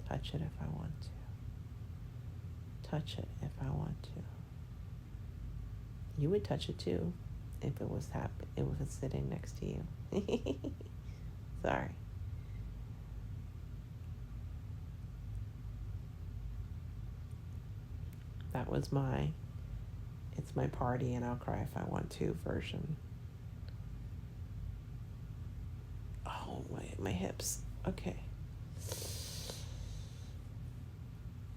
Touch it if I want to. Touch it if I want to. You would touch it too if it was sitting next to you. Sorry. That was it's my party and I'll cry if I want to version. Oh, my hips. Okay.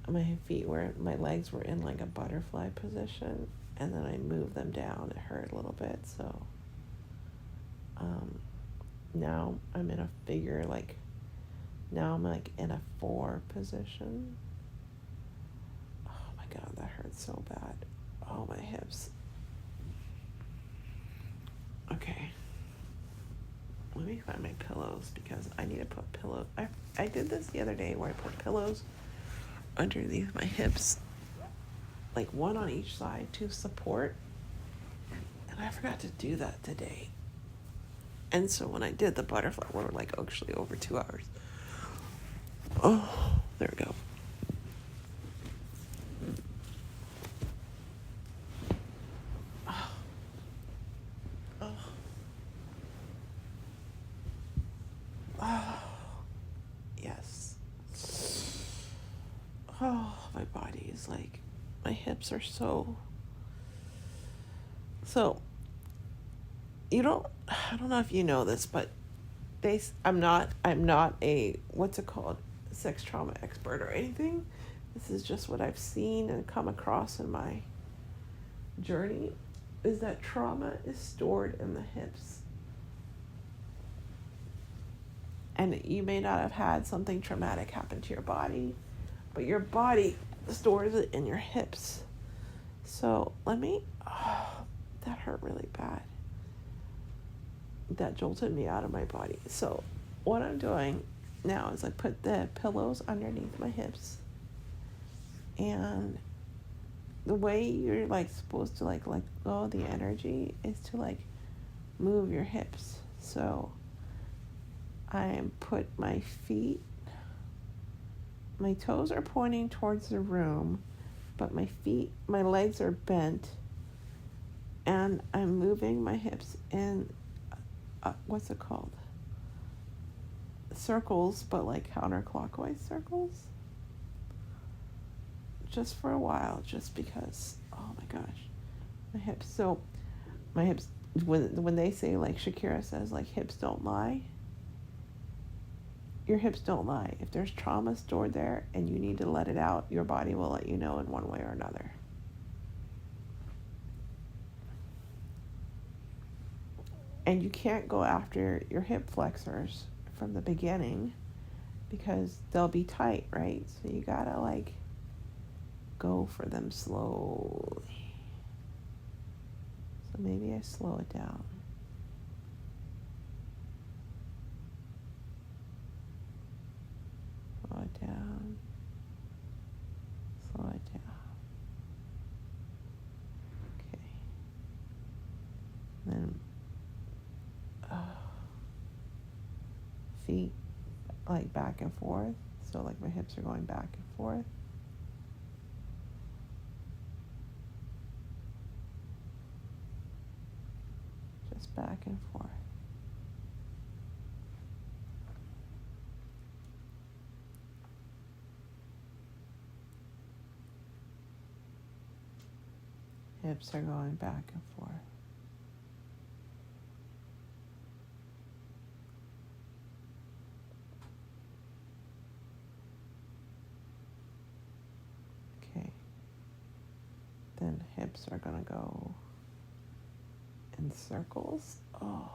My legs were in like a butterfly position, and then I moved them down. It hurt a little bit, so now I'm in a figure, now I'm in a 4 position. Oh my God, that hurts so bad. Oh, my hips. Okay. Let me find my pillows, because I need to put pillows. I did this the other day where I put pillows underneath my hips, like one on each side to support. And I forgot to do that today. And so when I did the butterfly, we're actually over 2 hours. Oh, there we go. Oh. Oh. Oh. Yes. Oh, my body is my hips are so, I don't know if you know this, but I'm not a, sex trauma expert or anything. This is just what I've seen and come across in my journey, is that trauma is stored in the hips. And you may not have had something traumatic happen to your body, but your body stores it in your hips. So that hurt really bad. That jolted me out of my body. So what I'm doing now is I put the pillows underneath my hips. And the way you're supposed to let go of the energy is to move your hips. So I put my feet, my toes are pointing towards the room, but my legs are bent, and I'm moving my hips in, circles, but counterclockwise circles, just for a while, just because, oh my gosh, my hips. So my hips, when they say, Shakira says, hips don't lie, your hips don't lie. If there's trauma stored there and you need to let it out, your body will let you know in one way or another. And you can't go after your hip flexors from the beginning, because they'll be tight, right? So you gotta go for them slowly. So maybe I slow it down. Slow it down. Slow it down. Okay. feet like back and forth. So like my hips are going back and forth. Just back and forth. Hips are going back and forth. Okay. Then hips are going to go in circles. Oh.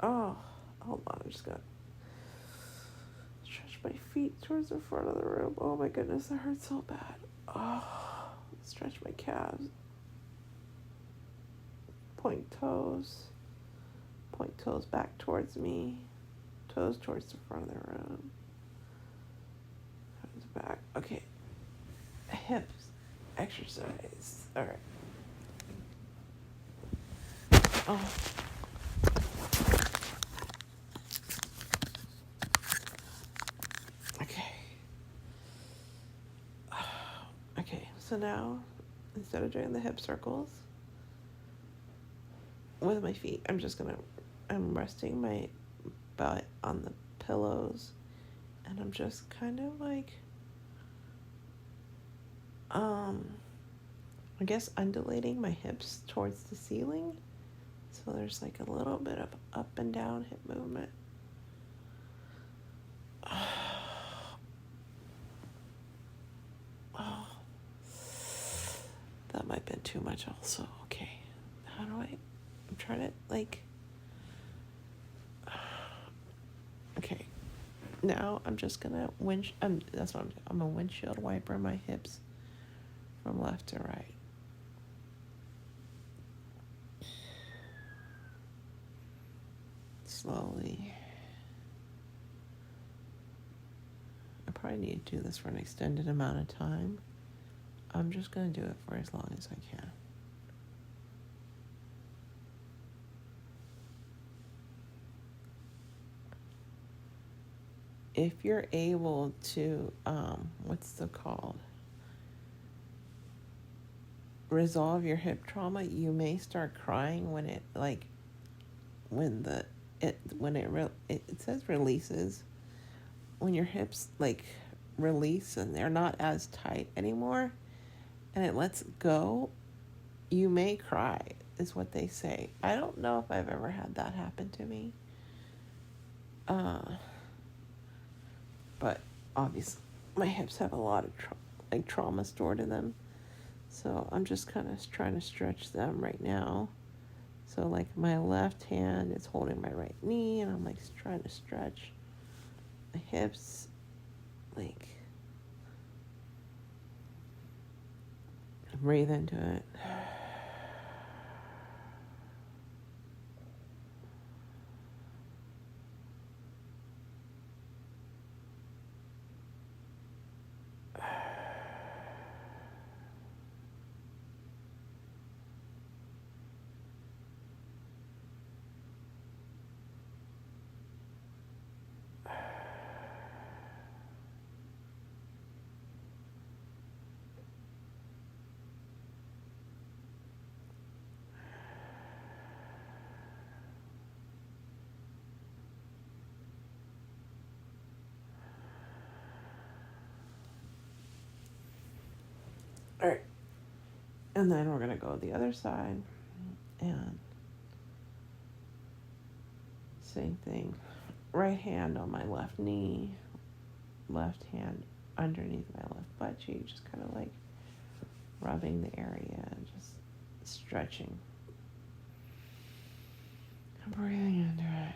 Oh. Hold on. I'm just going to stretch my feet towards the front of the room. Oh my goodness, that hurts so bad. Oh. Stretch my calves. Point toes. Point toes back towards me. Toes towards the front of the room. Toes back. Okay. Hips. Exercise. All right. Oh. Okay. Okay. So now, instead of doing the hip circles with my feet, I'm resting my butt on the pillows, and I'm just kind of like, I guess undulating my hips towards the ceiling. So there's like a little bit of up and down hip movement. Oh, that might have been too much also. Okay. How do I'm trying to like, okay. Now I'm just gonna that's what I'm doing. I'm a windshield wiper my hips from left to right. Slowly. I probably need to do this for an extended amount of time. I'm just going to do it for as long as I can. If you're able to, resolve your hip trauma, you may start crying when it says releases. When your hips like release and they're not as tight anymore and it lets go, you may cry, is what they say. I don't know if I've ever had that happen to me. But obviously my hips have a lot of trauma stored in them. So I'm just kind of trying to stretch them right now. So like my left hand is holding my right knee and I'm like trying to stretch my hips, like breathe into it. All right. And then we're going to go the other side and same thing. Right hand on my left knee, left hand underneath my left butt cheek, just kind of like rubbing the area and just stretching. I'm breathing into it.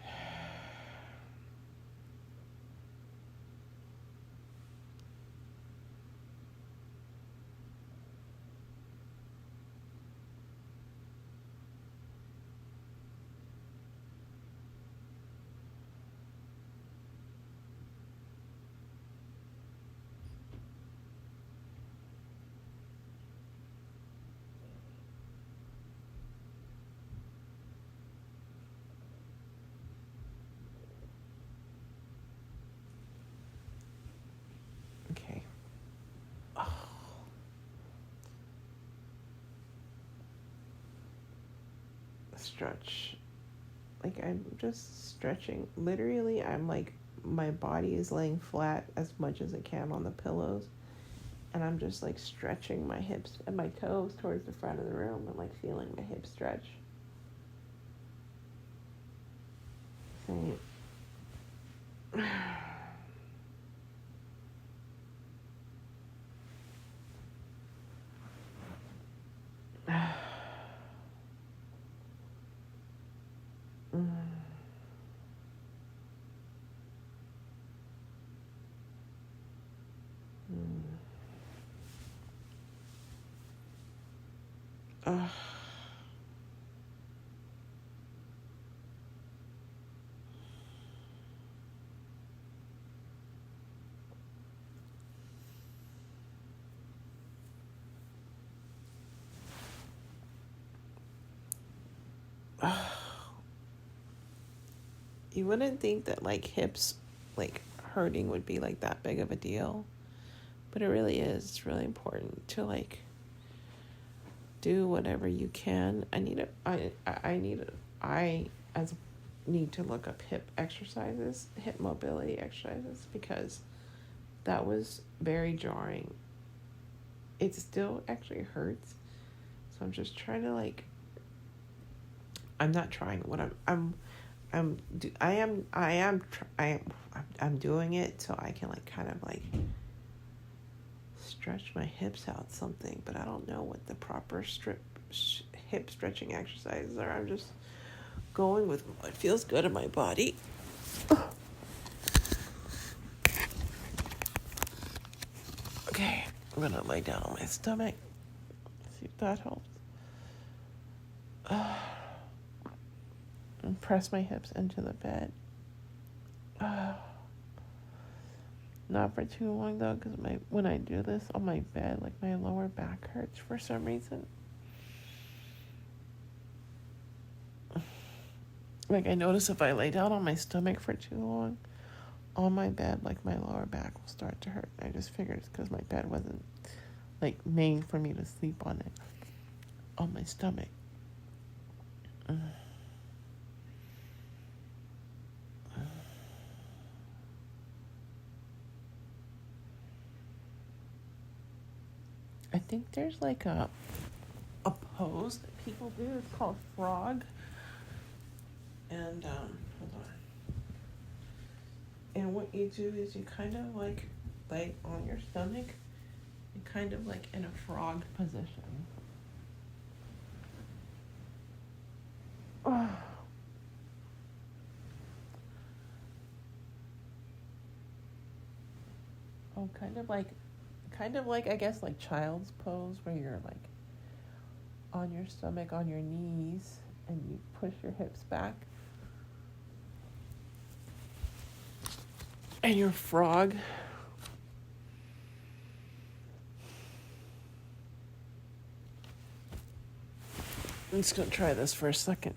stretch. Like, I'm just stretching. Literally, I'm like, my body is laying flat as much as it can on the pillows. And I'm just like stretching my hips and my toes towards the front of the room and like feeling my hips stretch. Same. You wouldn't think that like hips like hurting would be like that big of a deal, but it really is. It's really important to like do whatever you can. I need to look up hip exercises, hip mobility exercises, because that was very jarring. It still actually hurts, so I'm just trying to like. I'm not trying. What I'm doing it so I can like kind of like stretch my hips out something, but I don't know what the proper hip stretching exercises are. I'm just going with what feels good in my body. Okay, I'm gonna lay down on my stomach. See if that helps. And press my hips into the bed. Not for too long though, because when I do this on my bed, like my lower back hurts for some reason. Like I notice if I lay down on my stomach for too long on my bed, like my lower back will start to hurt. I just figured it's because my bed wasn't like made for me to sleep on it, on my stomach. I think there's like a pose that people do. It's called frog. And hold on. And what you do is you kind of like lay on your stomach, and kind of like in a frog position. Oh, kind of like I guess like child's pose, where you're like on your stomach on your knees and you push your hips back. And your frog. I'm just gonna try this for a second.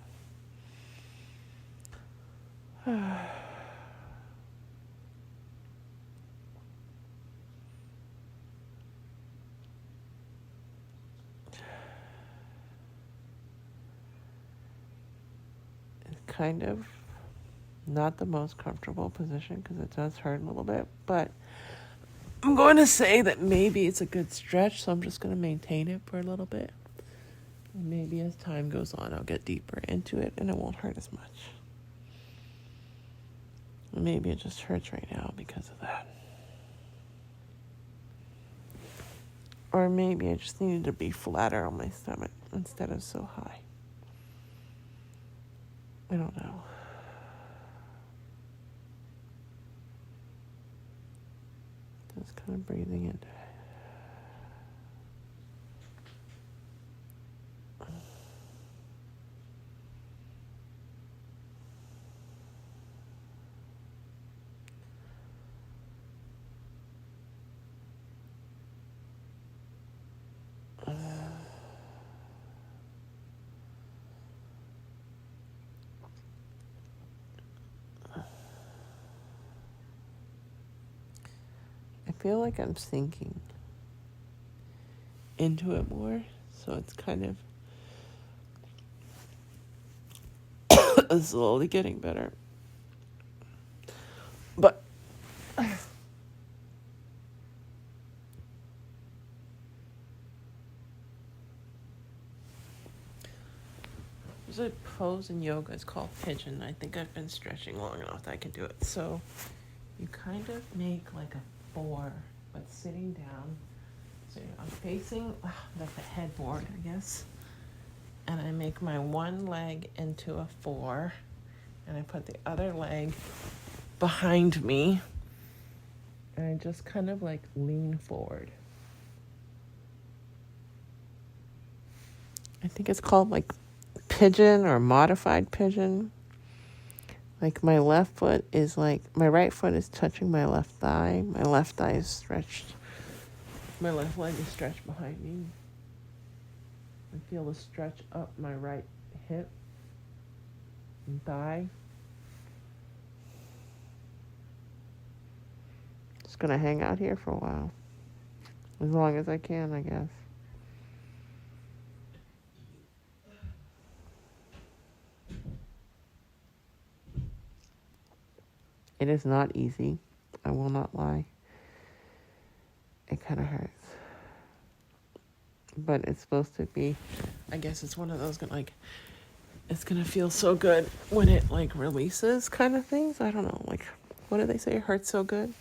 Kind of not the most comfortable position because it does hurt a little bit, but I'm going to say that maybe it's a good stretch, so I'm just going to maintain it for a little bit. And maybe as time goes on, I'll get deeper into it and it won't hurt as much. Maybe it just hurts right now because of that. Or maybe I just needed to be flatter on my stomach instead of so high. I don't know. Just kind of breathing in. I feel like I'm sinking into it more, so it's kind of It's slowly getting better. But there's a pose in yoga, it's called pigeon. I think I've been stretching long enough that I can do it. So you kind of make like a 4, but sitting down. So I'm facing like the headboard, I guess. And I make my one leg into a 4, and I put the other leg behind me, and I just kind of like lean forward. I think it's called like pigeon or modified pigeon. Like my left foot is like, my right foot is touching my left thigh. My left thigh is stretched. My left leg is stretched behind me. I feel the stretch up my right hip and thigh. Just gonna hang out here for a while. As long as I can, I guess. It is not easy. I will not lie. It kind of hurts. But it's supposed to be, I guess it's one of those, like, it's going to feel so good when it, like, releases kind of things. I don't know. Like, what do they say? It hurts so good?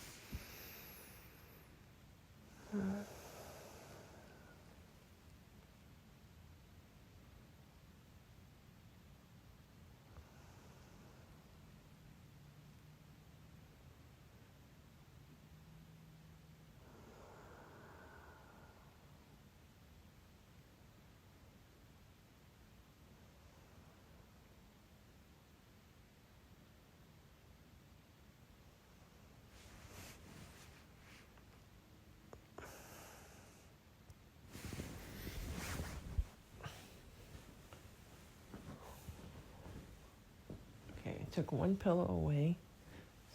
Okay, I took one pillow away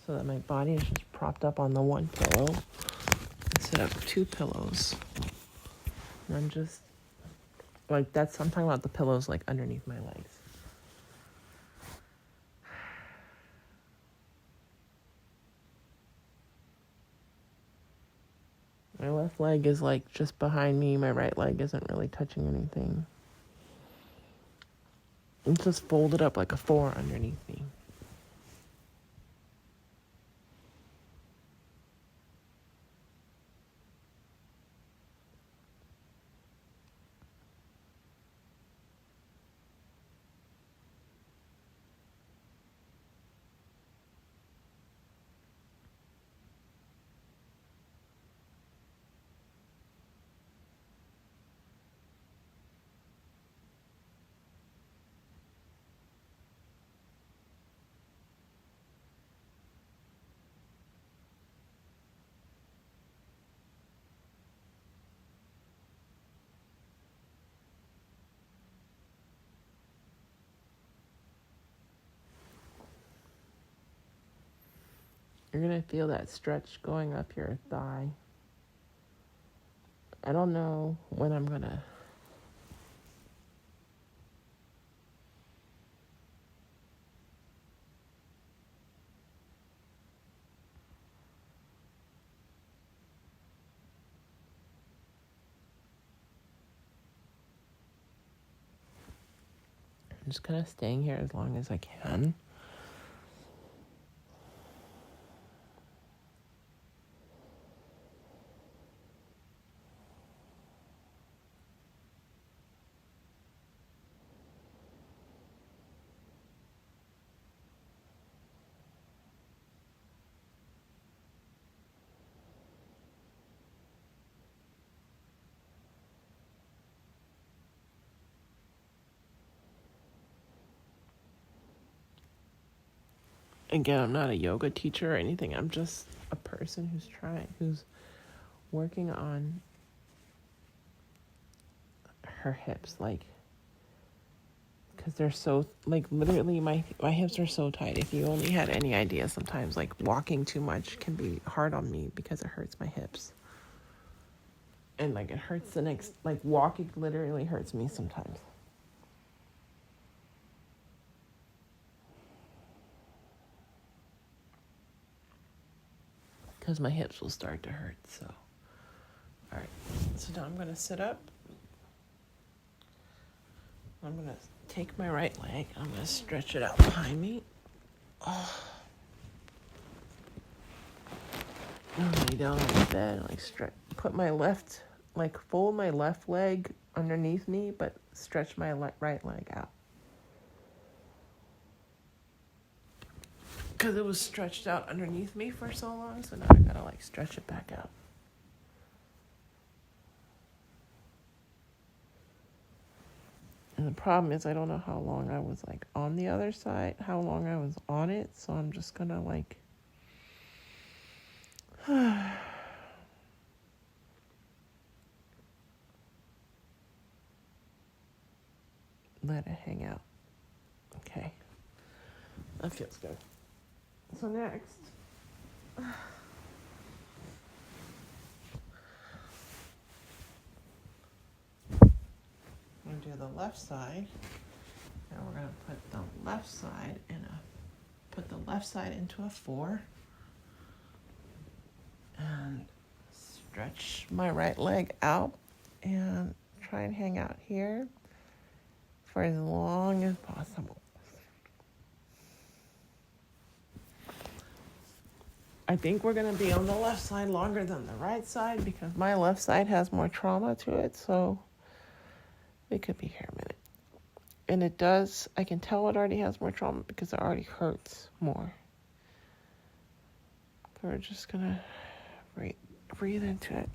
so that my body is just propped up on the one pillow instead of 2 pillows. And I'm just, like, I'm talking about the pillows, like, underneath my legs. My left leg is, like, just behind me. My right leg isn't really touching anything. It's just folded up like a 4 underneath me. You're going to feel that stretch going up your thigh. I don't know when I'm going to. I'm just kind of staying here as long as I can. Again, I'm not a yoga teacher or anything. I'm just a person who's working on her hips, like, because they're so, like, literally my hips are so tight. If you only had any idea, sometimes, like, walking too much can be hard on me because it hurts my hips. And, like, it hurts like, walking literally hurts me sometimes. because my hips will start to hurt. So, all right. So now I'm going to sit up. I'm going to take my right leg. I'm going to stretch it out behind me. Oh. Lay down on the bed, like put my left, like fold my left leg underneath me, but stretch my right leg out. Because it was stretched out underneath me for so long, so now I gotta like stretch it back out. And the problem is I don't know how long I was like on the other side, how long I was on it, so I'm just gonna like let it hang out. Okay. That feels good. So next, I'm going to do the left side. And we're going to put the left side into a 4. And stretch my right leg out and try and hang out here for as long as possible. I think we're going to be on the left side longer than the right side because my left side has more trauma to it, so we could be here a minute. And it does, I can tell it already has more trauma because it already hurts more. So we're just going to breathe into it.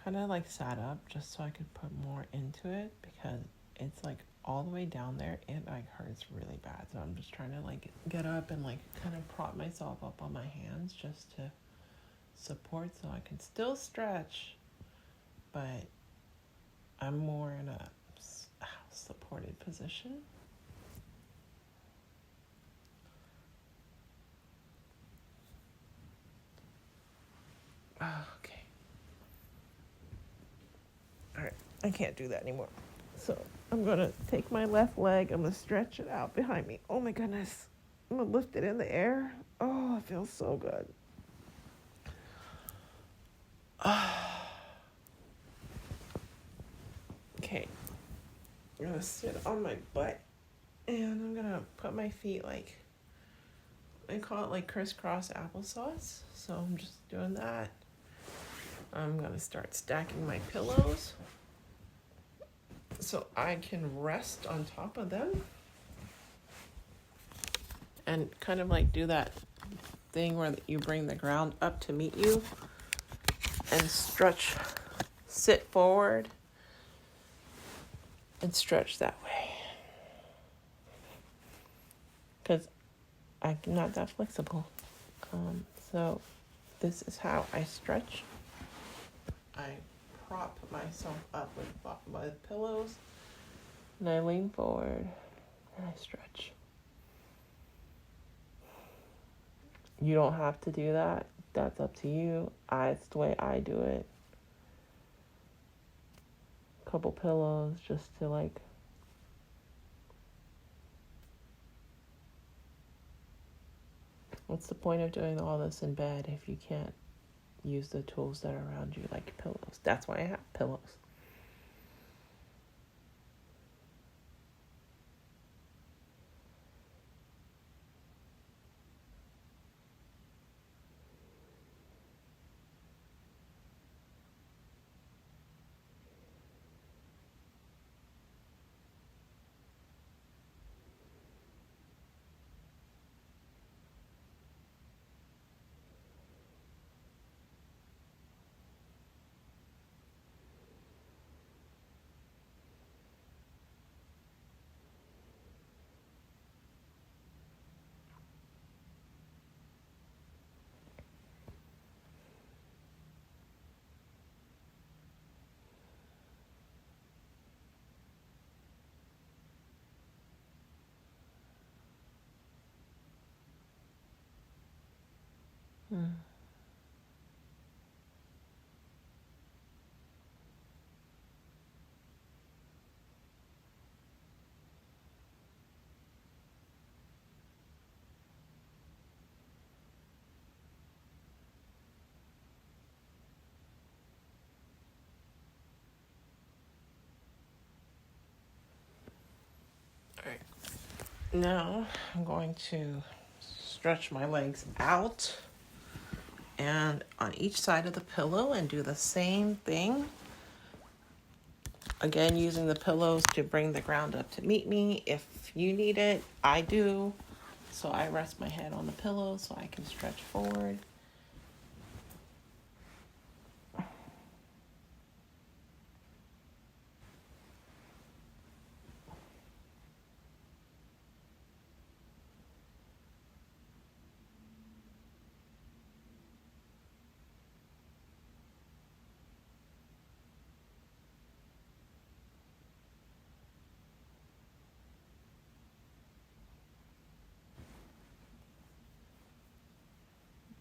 Kind of like sat up just so I could put more into it because it's like all the way down there and like hurts really bad. So I'm just trying to like get up and like kind of prop myself up on my hands just to support so I can still stretch, but I'm more in a supported position. Okay. All right, I can't do that anymore. So I'm going to take my left leg. I'm going to stretch it out behind me. Oh my goodness. I'm going to lift it in the air. Oh, it feels so good. Okay. I'm going to sit on my butt. And I'm going to put my feet like, I call it like crisscross applesauce. So I'm just doing that. I'm going to start stacking my pillows. so I can rest on top of them and kind of like do that thing where you bring the ground up to meet you and stretch, sit forward and stretch that way. Because I'm not that flexible. So this is how I stretch. I prop myself up with pillows and I lean forward and I stretch. You don't have to do that. That's up to you. It's the way I do it. Couple pillows just to like what's the point of doing all this in bed if you can't use the tools that are around you like pillows? That's why I have pillows. All right. Now I'm going to stretch my legs out and on each side of the pillow and do the same thing. Again, using the pillows to bring the ground up to meet me. If you need it, I do. So I rest my head on the pillow so I can stretch forward.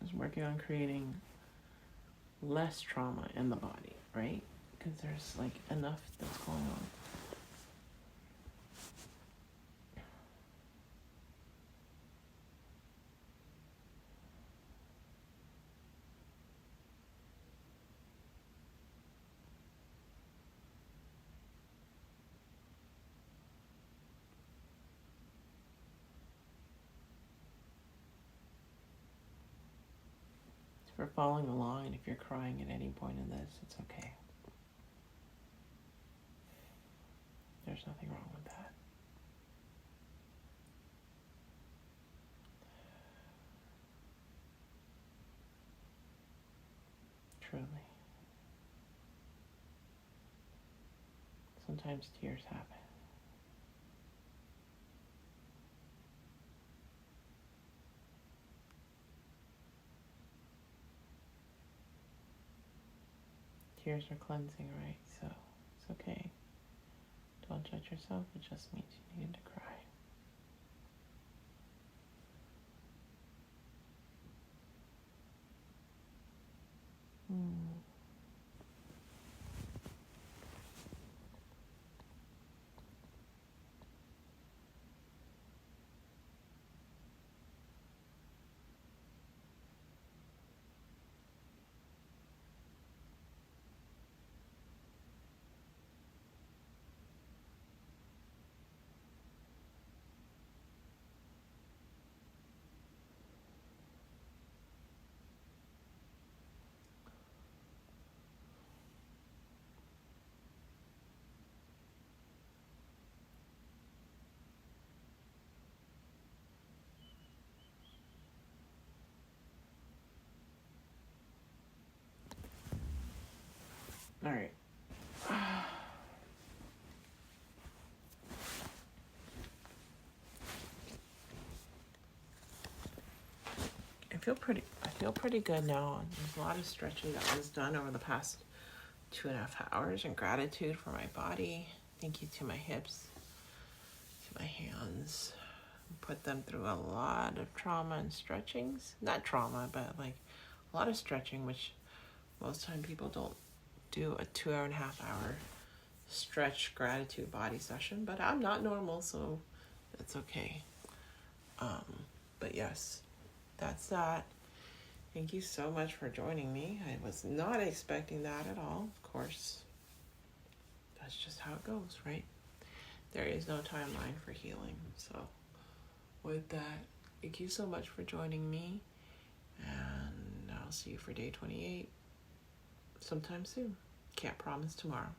Just working on creating less trauma in the body, right? Because there's like enough that's going on. If you're following along and if you're crying at any point in this, it's okay. There's nothing wrong with that. Truly. Sometimes tears happen. Tears are cleansing, right? So it's okay. Don't judge yourself. It just means you needed to cry. All right. I feel pretty good now. There's a lot of stretching that was done over the past 2.5 hours, and gratitude for my body. Thank you to my hips, to my hands. Put them through a lot of trauma and stretchings. Not trauma, but like a lot of stretching, which most time people don't do a 2.5 hour stretch gratitude body session, but I'm not normal, so that's okay. But yes, that's that. Thank you so much for joining me. I was not expecting that at all. Of course, that's just how it goes, right? There is no timeline for healing. So with that, thank you so much for joining me, and I'll see you for day 28 sometime soon. Can't promise tomorrow.